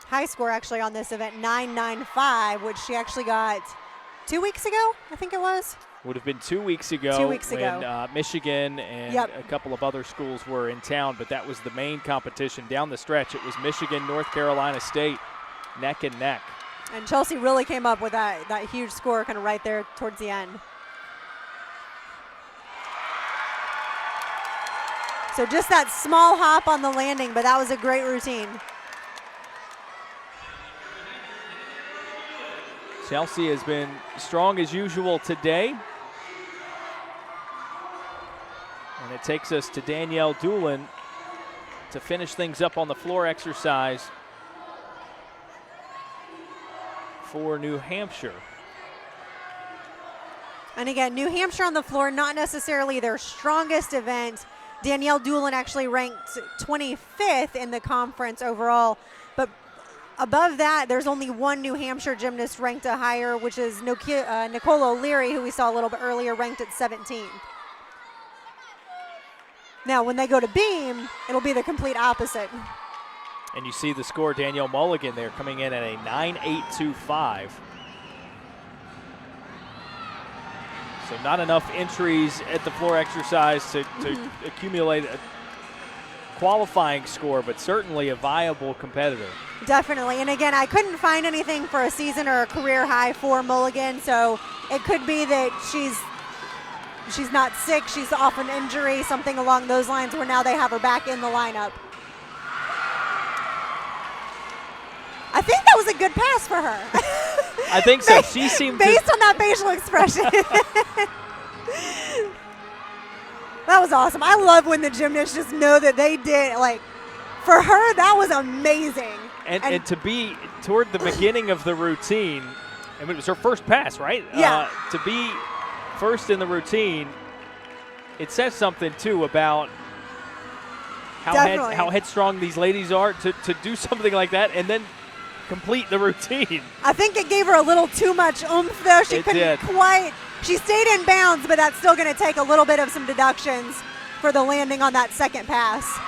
High score actually on this event, 9.95, which she actually got 2 weeks ago, I think it was. Would have been 2 weeks ago. 2 weeks ago. When Michigan and a couple of other schools were in town, but that was the main competition. Down the stretch, it was Michigan, North Carolina State, neck and neck. And Chelsea really came up with that huge score kind of right there towards the end. So just that small hop on the landing, but that was a great routine. Chelsea has been strong as usual today. And it takes us to Danielle Doolin to finish things up on the floor exercise for New Hampshire. And again, New Hampshire on the floor, not necessarily their strongest event. Danielle Doolin actually ranked 25th in the conference overall, but above that, there's only one New Hampshire gymnast ranked a higher, which is Nicole O'Leary, who we saw a little bit earlier, ranked at 17th. Now, when they go to beam, it'll be the complete opposite. And you see the score, Danielle Mulligan there coming in at a 9.825. So not enough entries at the floor exercise to accumulate a qualifying score, but certainly a viable competitor. Definitely, and again, I couldn't find anything for a season or a career high for Mulligan, so it could be that she's not sick, she's off an injury, something along those lines, where now they have her back in the lineup. I think that was a good pass for her. I think so. She seemed based on that facial expression. That was awesome. I love when the gymnasts just know that they did, like, for her, that was amazing. And to be toward the beginning of the routine, I mean, it was her first pass, right? Yeah. To be first in the routine, it says something, too, about how headstrong these ladies are to do something like that and then complete the routine. I think it gave her a little too much oomph, though. She couldn't quite. She stayed in bounds, but that's still going to take a little bit of some deductions for the landing on that second pass.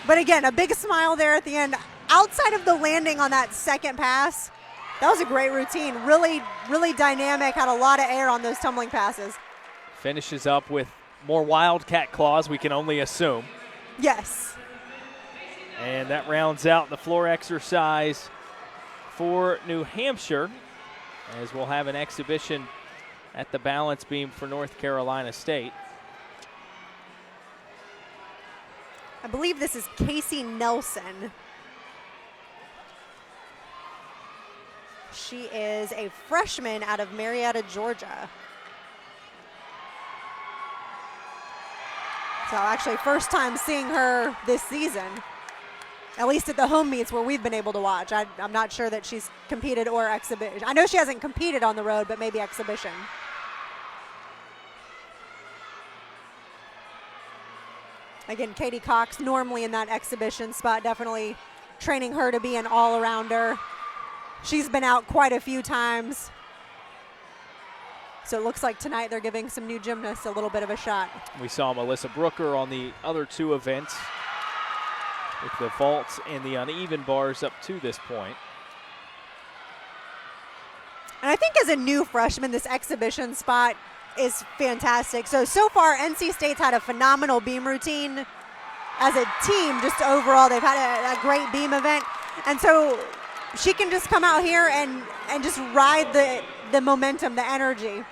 But again, a big smile there at the end. Outside of the landing on that second pass, that was a great routine. Really, really dynamic, had a lot of air on those tumbling passes. Finishes up with more Wildcat claws, we can only assume. Yes. And that rounds out the floor exercise for New Hampshire, as we'll have an exhibition at the balance beam for North Carolina State. I believe this is Casey Nelson. She is a freshman out of Marietta, Georgia. So actually first time seeing her this season, at least at the home meets where we've been able to watch. I'm not sure that she's competed or exhibition. I know she hasn't competed on the road, but maybe exhibition. Again, Katie Cox normally in that exhibition spot, definitely training her to be an all-arounder. She's been out quite a few times. So it looks like tonight they're giving some new gymnasts a little bit of a shot. We saw Melissa Brooker on the other two events with the vaults and the uneven bars up to this point. And I think as a new freshman, this exhibition spot is fantastic. So far, NC State's had a phenomenal beam routine as a team. Just overall, they've had a great beam event. And so she can just come out here and just ride the momentum, the energy.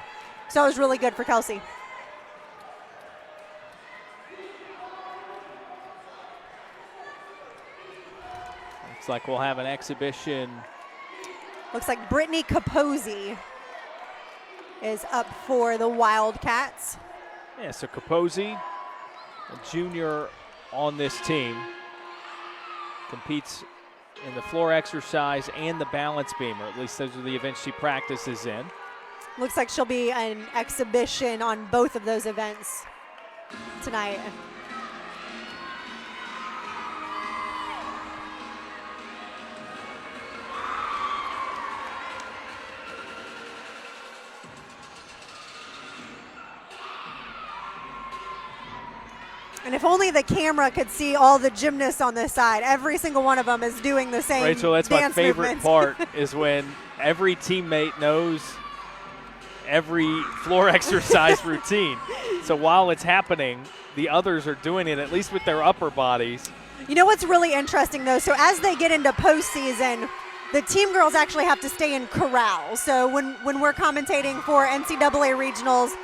So it was really good for Kelsey. Looks like we'll have an exhibition. Looks like Brittany Capozzi is up for the Wildcats. Yeah, so Capozzi, a junior on this team, competes in the floor exercise and the balance beam, or at least those are the events she practices in. Looks like she'll be an exhibition on both of those events tonight. And if only the camera could see all the gymnasts on this side. Every single one of them is doing the same Rachel, that's my dance favorite movements. part is when every teammate knows every floor exercise routine. So while it's happening, the others are doing it, at least with their upper bodies. You know what's really interesting, though? So as they get into postseason, the team girls actually have to stay in corral. So when we're commentating for NCAA regionals,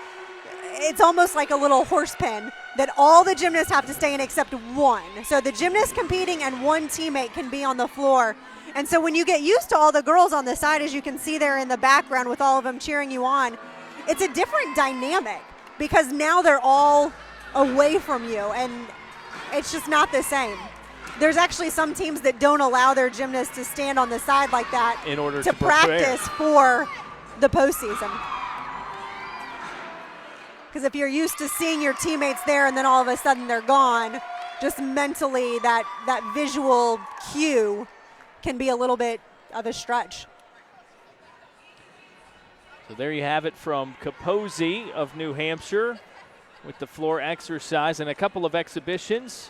it's almost like a little horse pen that all the gymnasts have to stay in except one. So the gymnast competing and one teammate can be on the floor. And so when you get used to all the girls on the side, as you can see there in the background with all of them cheering you on, it's a different dynamic because now they're all away from you and it's just not the same. There's actually some teams that don't allow their gymnasts to stand on the side like that in order to practice for the postseason. Because if you're used to seeing your teammates there and then all of a sudden they're gone, just mentally that visual cue can be a little bit of a stretch. So there you have it from Capozzi of New Hampshire with the floor exercise and a couple of exhibitions.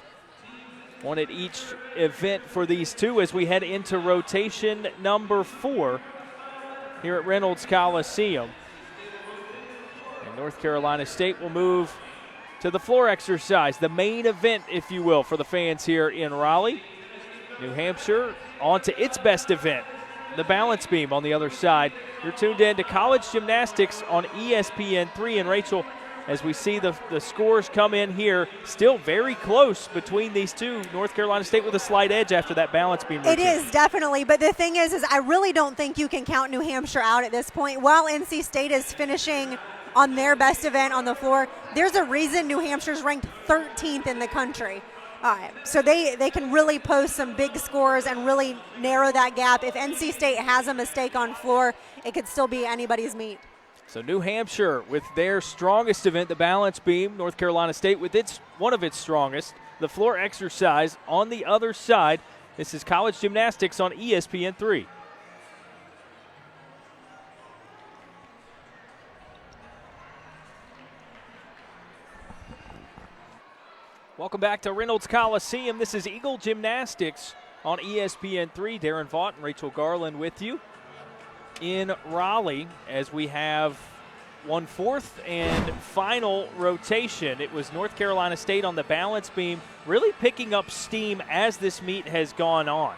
One at each event for these two as we head into rotation number 4 here at Reynolds Coliseum. And North Carolina State will move to the floor exercise, the main event, if you will, for the fans here in Raleigh. New Hampshire on to its best event, the balance beam on the other side. You're tuned in to college gymnastics on ESPN3. And Rachel, as we see the scores come in here, still very close between these two. North Carolina State with a slight edge after that balance beam routine. It is, definitely. But the thing is I really don't think you can count New Hampshire out at this point. While NC State is finishing on their best event on the floor, there's a reason New Hampshire's ranked 13th in the country. So they can really post some big scores and really narrow that gap. If NC State has a mistake on floor, it could still be anybody's meet. So New Hampshire with their strongest event, the balance beam. North Carolina State with one of its strongest, the floor exercise on the other side. This is college gymnastics on ESPN3. Welcome back to Reynolds Coliseum. This is Eagle Gymnastics on ESPN3. Darren Vaught and Rachel Garland with you in Raleigh as we have 1/4 and final rotation. It was North Carolina State on the balance beam, really picking up steam as this meet has gone on.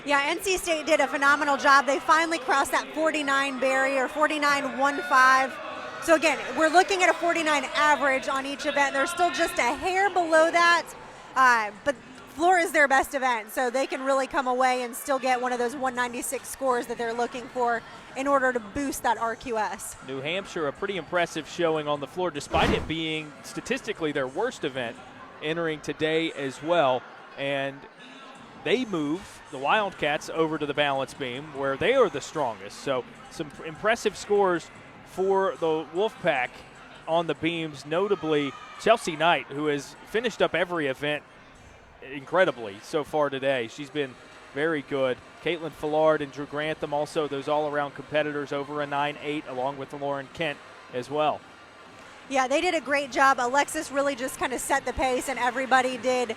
Yeah, NC State did a phenomenal job. They finally crossed that 49 barrier, 49.15. So again, we're looking at a 49 average on each event. They're still just a hair below that, but floor is their best event, so they can really come away and still get one of those 196 scores that they're looking for in order to boost that RQS. New Hampshire, a pretty impressive showing on the floor, despite it being statistically their worst event entering today as well. And they move the Wildcats over to the balance beam where they are the strongest. So some impressive scores for the Wolfpack on the beams, notably Chelsea Knight, who has finished up every event incredibly so far today. She's been very good. Caitlin Fillard and Drew Grantham, also those all-around competitors, over a 9.8, along with Lauren Kent as well. Yeah, they did a great job. Alexis really just kind of set the pace, and everybody did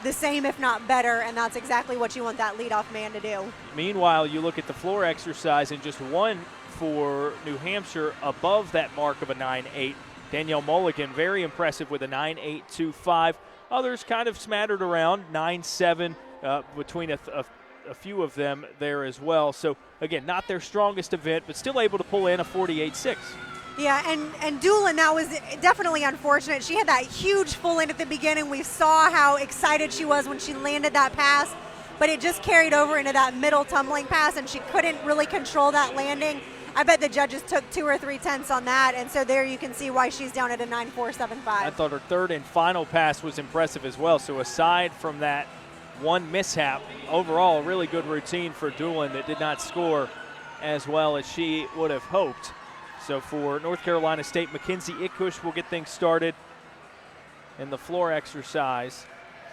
the same, if not better, and that's exactly what you want that leadoff man to do. Meanwhile, you look at the floor exercise, and just one for New Hampshire above that mark of a 9.8. Danielle Mulligan, very impressive with a 9.825. Others kind of smattered around, 9.7 between a few of them there as well. So, again, not their strongest event, but still able to pull in a 48.6. Yeah, and Doolin, that was definitely unfortunate. She had that huge full in at the beginning. We saw how excited she was when she landed that pass, but it just carried over into that middle tumbling pass, and she couldn't really control that landing. I bet the judges took 2 or 3 tenths on that, and so there you can see why she's down at a 9.475. I thought her third and final pass was impressive as well. So aside from that one mishap, overall a really good routine for Doolin that did not score as well as she would have hoped. So for North Carolina State, Mackenzie Ikush will get things started in the floor exercise,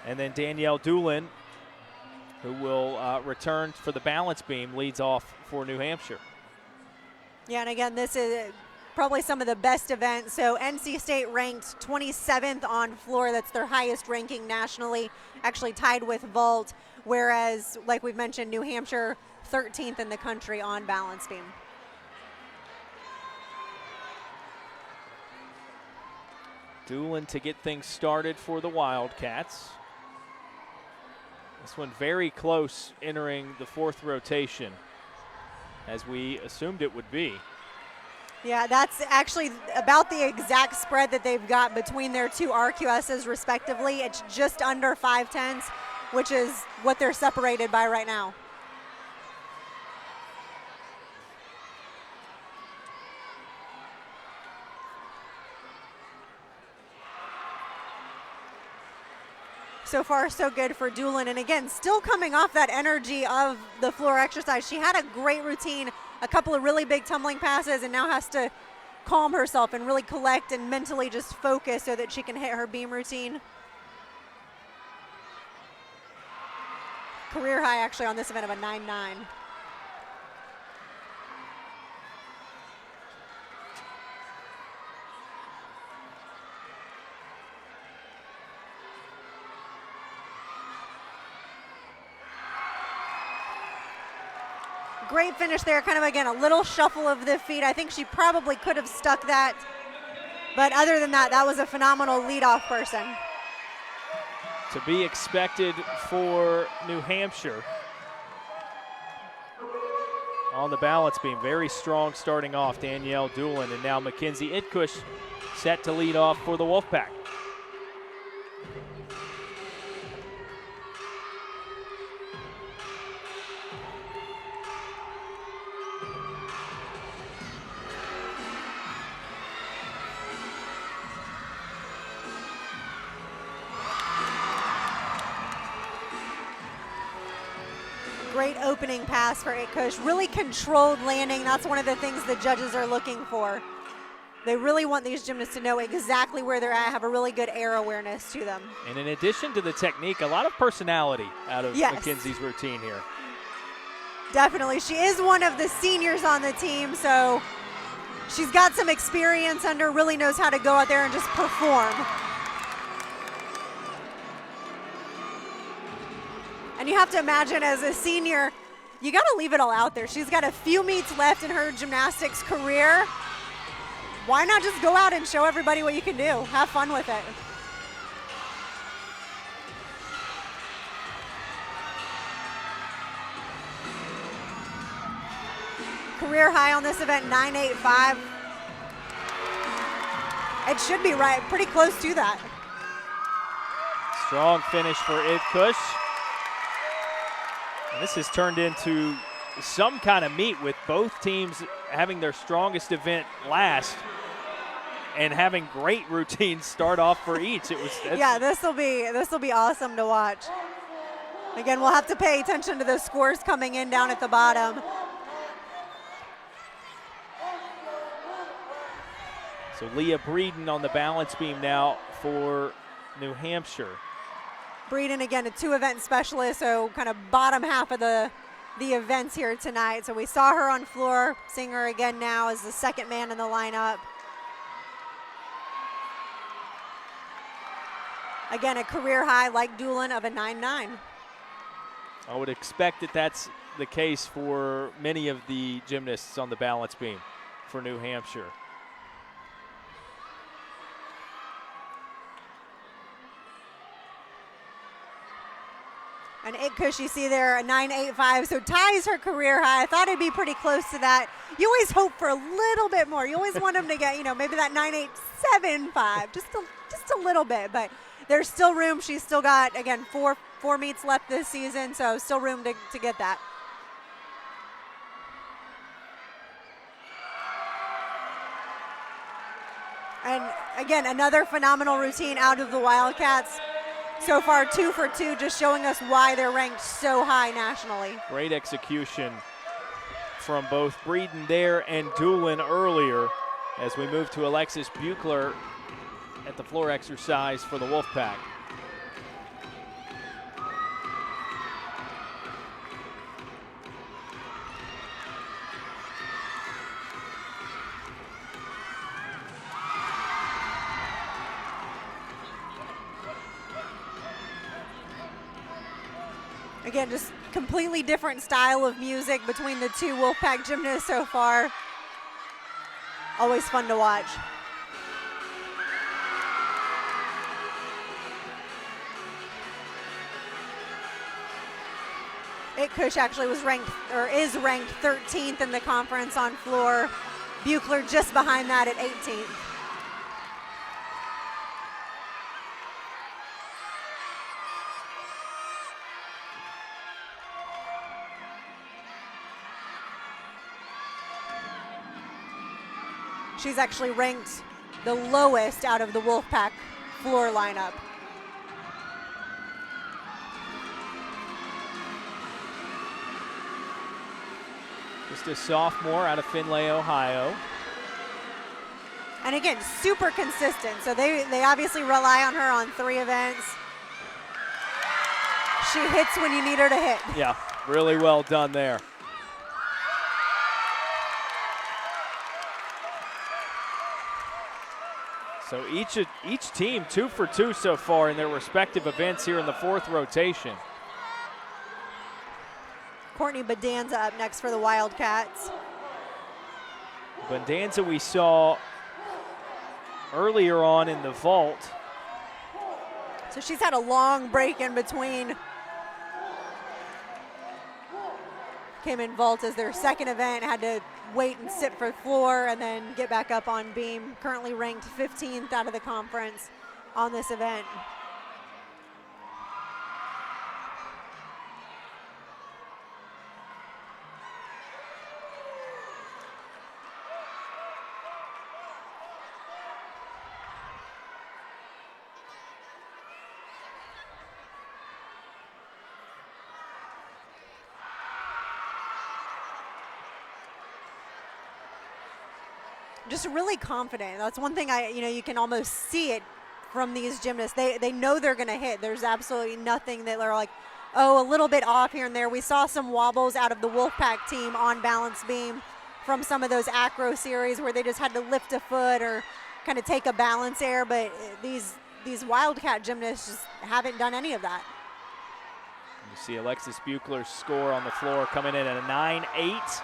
and then Danielle Doolin, who will return for the balance beam, leads off for New Hampshire. Yeah, and again, this is probably some of the best events. So NC State ranked 27th on floor. That's their highest ranking nationally, actually tied with vault, whereas, like we've mentioned, New Hampshire 13th in the country on balance beam. Doolin to get things started for the Wildcats. This one very close entering the fourth rotation, as we assumed it would be. Yeah, that's actually about the exact spread that they've got between their two RQSs respectively. It's just under 5 tenths, which is what they're separated by right now. So far, so good for Doolin. And again, still coming off that energy of the floor exercise. She had a great routine, a couple of really big tumbling passes, and now has to calm herself and really collect and mentally just focus so that she can hit her beam routine. Career high actually on this event of a 9.9. Great finish there, kind of, again, a little shuffle of the feet. I think she probably could have stuck that. But other than that, that was a phenomenal leadoff person. To be expected for New Hampshire on the balance beam. Very strong starting off, Danielle Doolin, and now Mackenzie Itkush set to lead off for the Wolfpack. Great opening pass for Itkush. Really controlled landing. That's one of the things the judges are looking for. They really want these gymnasts to know exactly where they're at, have a really good air awareness to them. And in addition to the technique, a lot of personality out of Yes. Mackenzie's routine here. Definitely. She is one of the seniors on the team, so she's got some experience under, really knows how to go out there and just perform. And you have to imagine, as a senior, you got to leave it all out there. She's got a few meets left in her gymnastics career. Why not just go out and show everybody what you can do? Have fun with it. Career high on this event, 9.85. It should be right, pretty close to that. Strong finish for Ivkush. And this has turned into some kind of meet with both teams having their strongest event last and having great routines start off for each. Yeah, this will be awesome to watch. Again, we'll have to pay attention to the scores coming in down at the bottom. So Leah Breeden on the balance beam now for New Hampshire. Breeden, again, a 2-event specialist, so kind of bottom half of the events here tonight. So we saw her on floor, seeing her again now as the second man in the lineup. Again, a career high, like Doolin, of a 9.9. I would expect that that's the case for many of the gymnasts on the balance beam for New Hampshire. And Ivkush, you see there, a 9.85, so ties her career high. I thought it'd be pretty close to that. You always hope for a little bit more. You always want them to get, maybe that 9.875, just a little bit. But there's still room. She's still got, again, four meets left this season, so still room to get that. And again, another phenomenal routine out of the Wildcats. So far, 2 for 2, just showing us why they're ranked so high nationally. Great execution from both Breeden there and Doolin earlier as we move to Alexis Buechler at the floor exercise for the Wolfpack. Again, just completely different style of music between the two Wolfpack gymnasts so far. Always fun to watch. Ivkush actually is ranked 13th in the conference on floor. Buechler just behind that at 18th. She's actually ranked the lowest out of the Wolfpack floor lineup. Just a sophomore out of Findlay, Ohio. And again, super consistent. So they obviously rely on her on 3 events. She hits when you need her to hit. Yeah, really well done there. So each team 2 for 2 so far in their respective events here in the 4th rotation. Courtney Bondanza up next for the Wildcats. Bondanza we saw earlier on in the vault. So she's had a long break in between. Came in vault as their second event, had to wait and sit for floor and then get back up on beam. Currently ranked 15th out of the conference on this event. Just really confident. That's one thing you can almost see it from these gymnasts. They know they're going to hit. There's absolutely nothing that they're like, oh, a little bit off here and there. We saw some wobbles out of the Wolfpack team on balance beam from some of those acro series where they just had to lift a foot or kind of take a balance error, but these Wildcat gymnasts just haven't done any of that. You see Alexis Buechler's score on the floor coming in at a 9.8.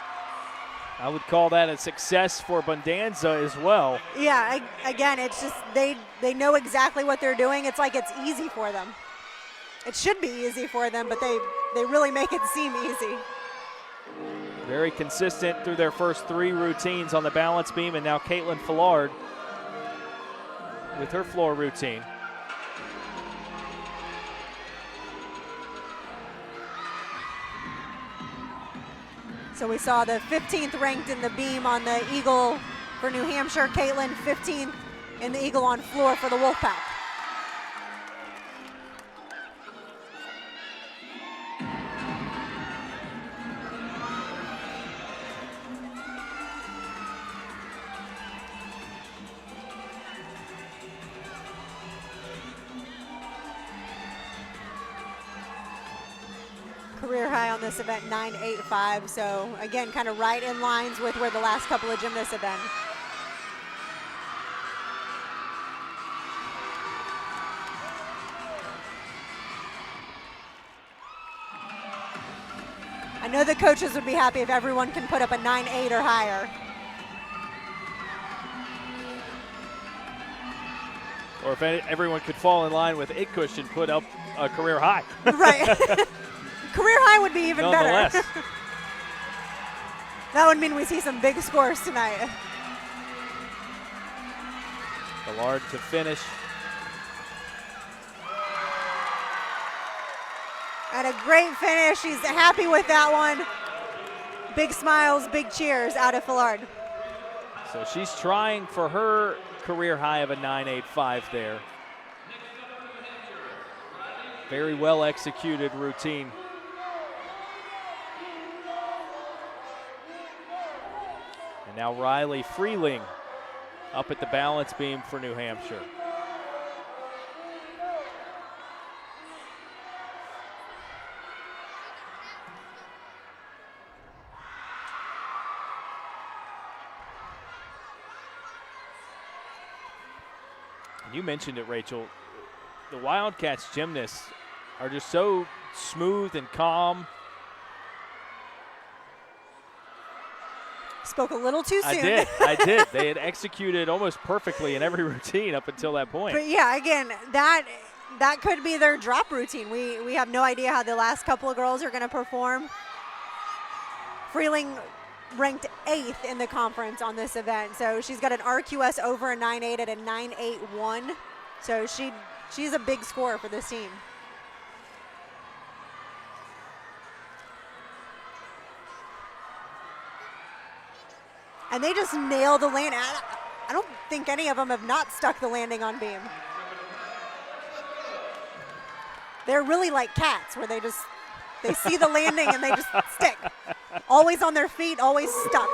I would call that a success for Bondanza as well. Yeah, again, it's just they know exactly what they're doing. It's like it's easy for them. It should be easy for them, but they really make it seem easy. Very consistent through their first 3 routines on the balance beam, and now Caitlin Fillard with her floor routine. So we saw the 15th ranked in the beam on the Eagle for New Hampshire, Caitlin 15th in the Eagle on floor for the Wolfpack. Career high on this event, 9.85. So again, kind of right in lines with where the last couple of gymnasts have been. I know the coaches would be happy if everyone can put up a 9.8 or higher. Or if everyone could fall in line with Itkush and put up a career high. Right. Career high would be even better. Nonetheless. That would mean we see some big scores tonight. Villard to finish. And a great finish. She's happy with that one. Big smiles, big cheers out of Villard. So she's trying for her career high of a 9.85 there. Very well executed routine. And now Riley Freeling up at the balance beam for New Hampshire. You mentioned it, Rachel. The Wildcats gymnasts are just so smooth and calm. Spoke a little too soon. I did. They had executed almost perfectly in every routine up until that point. But yeah, again, that could be their drop routine. We have no idea how the last couple of girls are going to perform. Freeling ranked 8th in the conference on this event. So she's got an RQS over a 9.8 at a 9.81. So she's a big scorer for this team. And they just nail the landing. I don't think any of them have not stuck the landing on beam. They're really like cats where they see the landing and they just stick. Always on their feet, always stuck.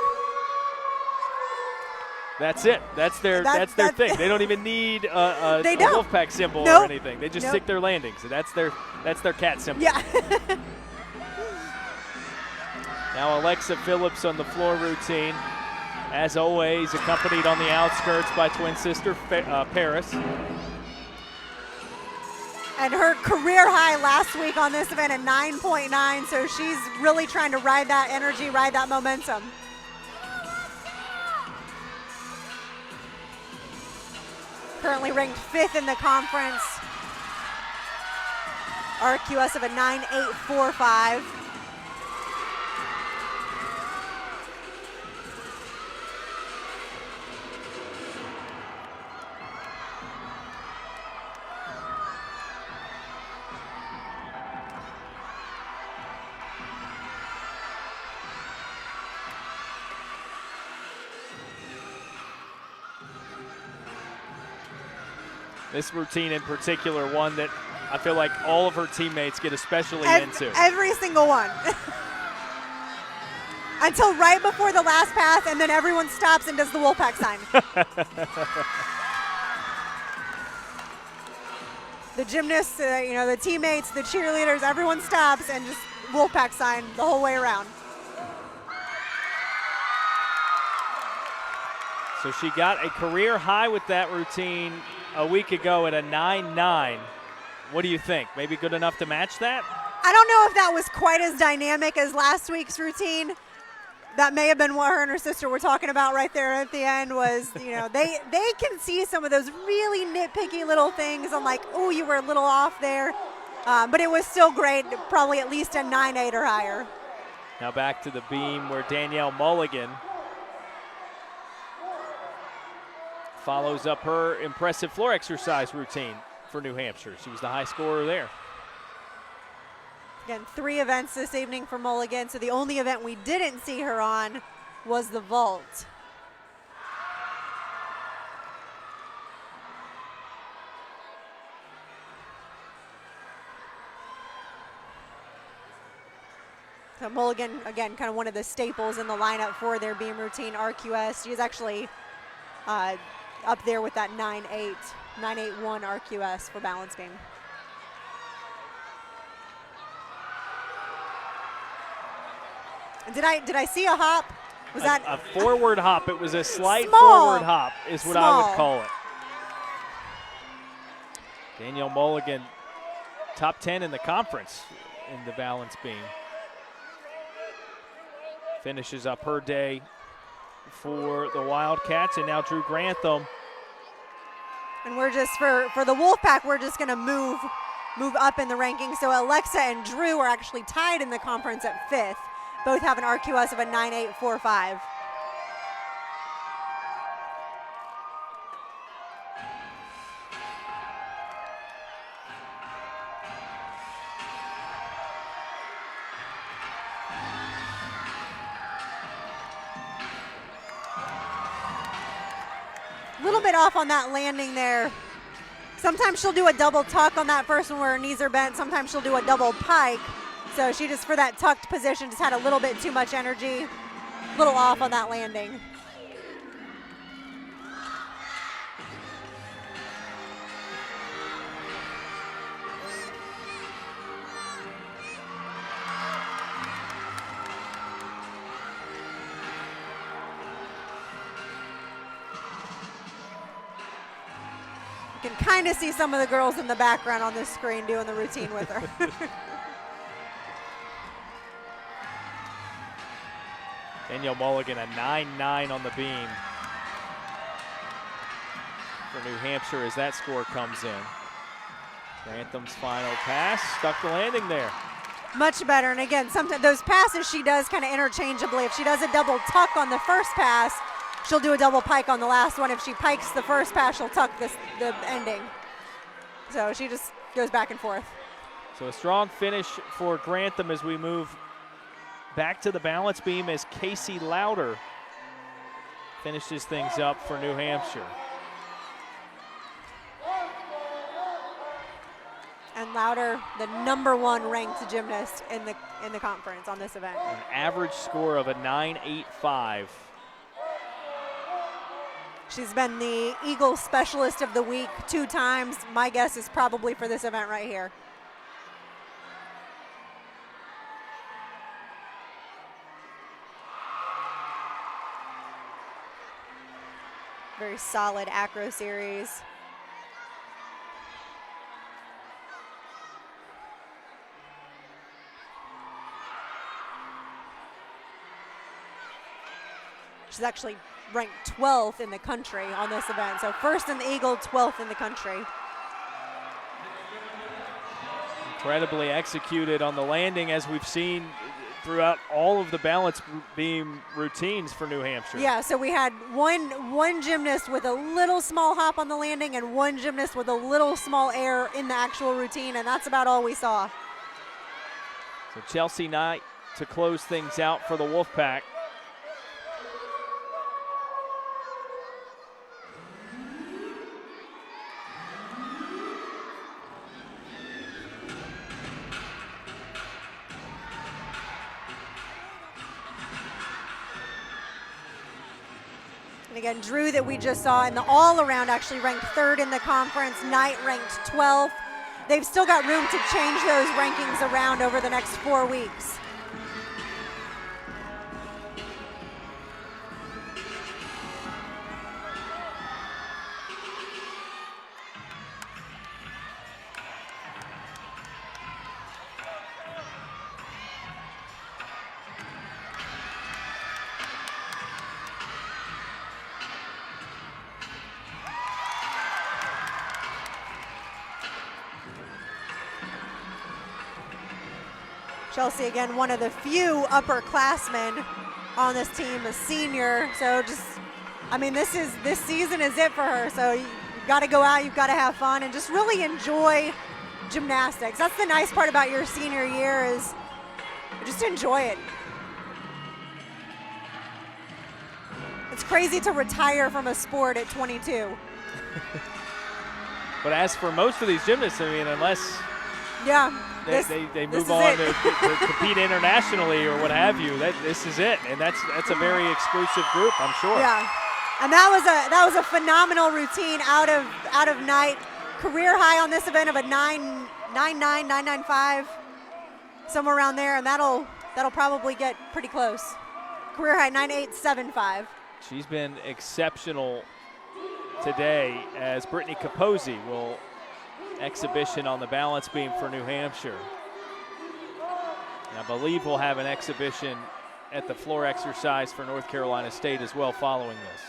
That's it. That's their thing. They don't even need a Wolfpack symbol or anything. They just stick their landings. So that's their cat symbol. Yeah. Now Alexa Phillips on the floor routine. As always, accompanied on the outskirts by twin sister Paris. And her career high last week on this event at 9.9, so she's really trying to ride that energy, ride that momentum. Currently ranked 5th in the conference. RQS of a 9.845. This routine in particular, one that I feel like all of her teammates get especially into. Every single one. Until right before the last pass, and then everyone stops and does the Wolfpack sign. The gymnasts, the teammates, the cheerleaders, everyone stops and just Wolfpack sign the whole way around. So she got a career high with that routine a week ago at a 9.9. What do you think? Maybe good enough to match that? I don't know if that was quite as dynamic as last week's routine. That may have been what her and her sister were talking about right there at the end was, they can see some of those really nitpicky little things. I'm like, oh, you were a little off there. But it was still great, probably at least a 9.8 or higher. Now back to the beam where Danielle Mulligan follows up her impressive floor exercise routine for New Hampshire. She was the high scorer there. Again, 3 events this evening for Mulligan, so the only event we didn't see her on was the vault. So Mulligan, again, kind of one of the staples in the lineup for their beam routine RQS. She is actually up there with that 9.8, 9.81 RQS for balance beam. Did I see a hop? Was that a forward hop? It was a slight small, forward hop is what I would call it. Danielle Mulligan, top 10 in the conference in the balance beam. Finishes up her day for the Wildcats, and now Drew Grantham. And we're just, for the Wolfpack, we're just gonna move up in the rankings. So Alexa and Drew are actually tied in the conference at 5th. Both have an RQS of a 9.845. A little bit off on that landing there. Sometimes she'll do a double tuck on that first one where her knees are bent. Sometimes she'll do a double pike. So she just, for that tucked position, just had a little bit too much energy. A little off on that landing. You can kind of see some of the girls in the background on this screen doing the routine with her. Danielle Mulligan, a 9.9 on the beam for New Hampshire as that score comes in. Grantham's final pass, stuck the landing there. Much better, and again, sometimes those passes she does kind of interchangeably. If she does a double tuck on the first pass, she'll do a double pike on the last one. If she pikes the first pass, she'll tuck the ending. So she just goes back and forth. So a strong finish for Grantham as we move back to the balance beam as Casey Lauder finishes things up for New Hampshire. And Lauder, the #1 ranked gymnast in the conference on this event. An average score of a 9.85. She's been the Eagle Specialist of the Week 2 times. My guess is probably for this event right here. Very solid acro series. She's actually ranked 12th in the country on this event. So 1st in the Eagle, 12th in the country. Incredibly executed on the landing, as we've seen throughout all of the balance beam routines for New Hampshire. Yeah, so we had one gymnast with a little small hop on the landing and one gymnast with a little small air in the actual routine, and that's about all we saw. So Chelsea Knight to close things out for the Wolfpack. And again, Drew that we just saw in the all-around actually ranked 3rd in the conference. Knight ranked 12th. They've still got room to change those rankings around over the next 4 weeks. Chelsea, again, one of the few upperclassmen on this team, a senior. So just, I mean, this season is it for her. So you've got to go out, you've got to have fun, and just really enjoy gymnastics. That's the nice part about your senior year, is just enjoy it. It's crazy to retire from a sport at 22. But as for most of these gymnasts, I mean, unless they move on to compete internationally or what have you, this is it. And that's a very exclusive group, I'm sure. Yeah. And that was a phenomenal routine out of night. Career high on this event of a 9.99, 9.95, somewhere around there, and that'll probably get pretty close. Career high 9.875. She's been exceptional today, as Brittany Capozzi will exhibition on the balance beam for New Hampshire. And I believe we'll have an exhibition at the floor exercise for North Carolina State as well following this.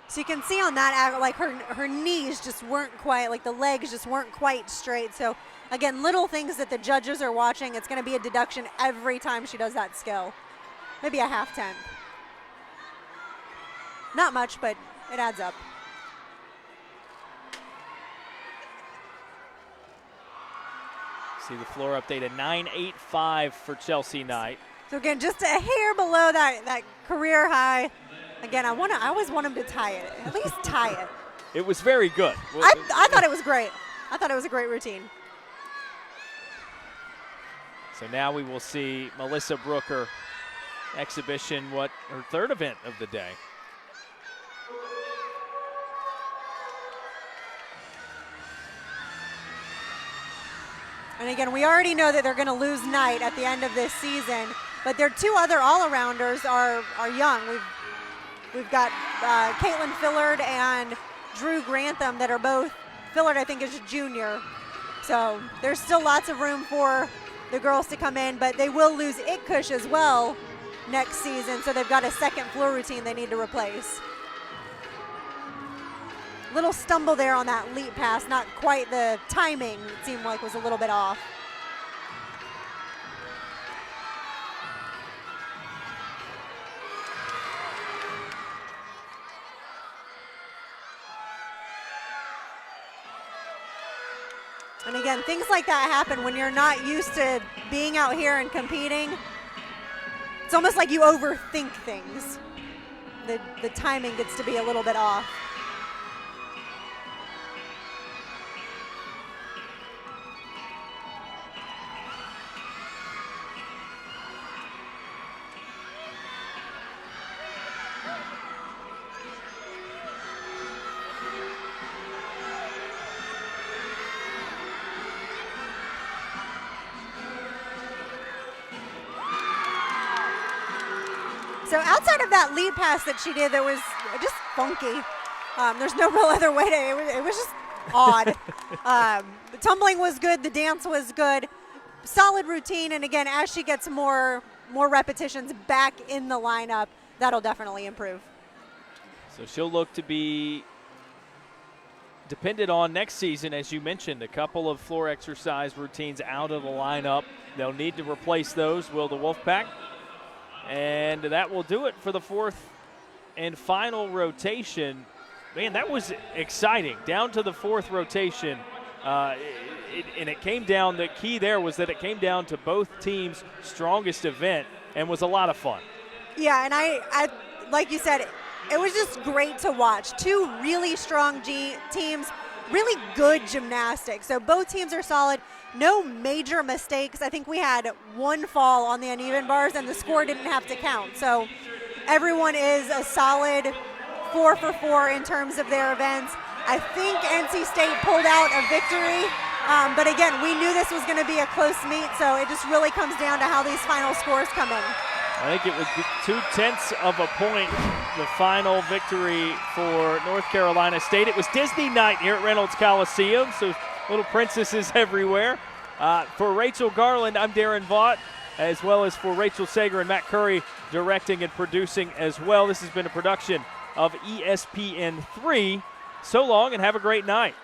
So you can see on that, like her knees just weren't quite, like the legs just weren't quite straight. So again, little things that the judges are watching. It's going to be a deduction every time she does that skill. Maybe a half tenth. Not much, but it adds up. See the floor update at 9.85 for Chelsea Knight. So again, just a hair below that career high. Again, I always want him to tie it, at least tie it. It was very good. I thought it was great. I thought it was a great routine. So now we will see Melissa Brooker exhibition, her third event of the day. And again, we already know that they're going to lose Knight at the end of this season, but their two other all-arounders are young. We've got Caitlin Fillard and Drew Grantham that are both, Fillard I think is a junior. So there's still lots of room for the girls to come in, but they will lose Itkush as well next season, so they've got a second floor routine they need to replace. Little stumble there on that leap pass, not quite the timing, it seemed like was a little bit off. And again, things like that happen when you're not used to being out here and competing. It's almost like you overthink things. The timing gets to be a little bit off. So outside of that lead pass that she did that was just funky, there's no real other way to, it was just odd. The tumbling was good, the dance was good, solid routine, and again, as she gets more repetitions back in the lineup, that'll definitely improve. So she'll look to be dependent on next season, as you mentioned, a couple of floor exercise routines out of the lineup. They'll need to replace those, will the Wolfpack. And that will do it for the fourth and final rotation. Man, that was exciting. Down to the fourth rotation. And it came down, the key there was that it came down to both teams' strongest event and was a lot of fun. Yeah, and I like you said, it was just great to watch. Two really strong teams, really good gymnastics. So both teams are solid. No major mistakes. I think we had one fall on the uneven bars and the score didn't have to count. So everyone is a solid 4 for 4 in terms of their events. I think NC State pulled out a victory, but again, we knew this was going to be a close meet, so it just really comes down to how these final scores come in. I think it was 0.2 of a point, the final victory for North Carolina State. It was Disney night here at Reynolds Coliseum, so little princesses everywhere. For Rachel Garland, I'm Darren Vaught, as well as for Rachel Sager and Matt Curry directing and producing as well. This has been a production of ESPN3. So long and have a great night.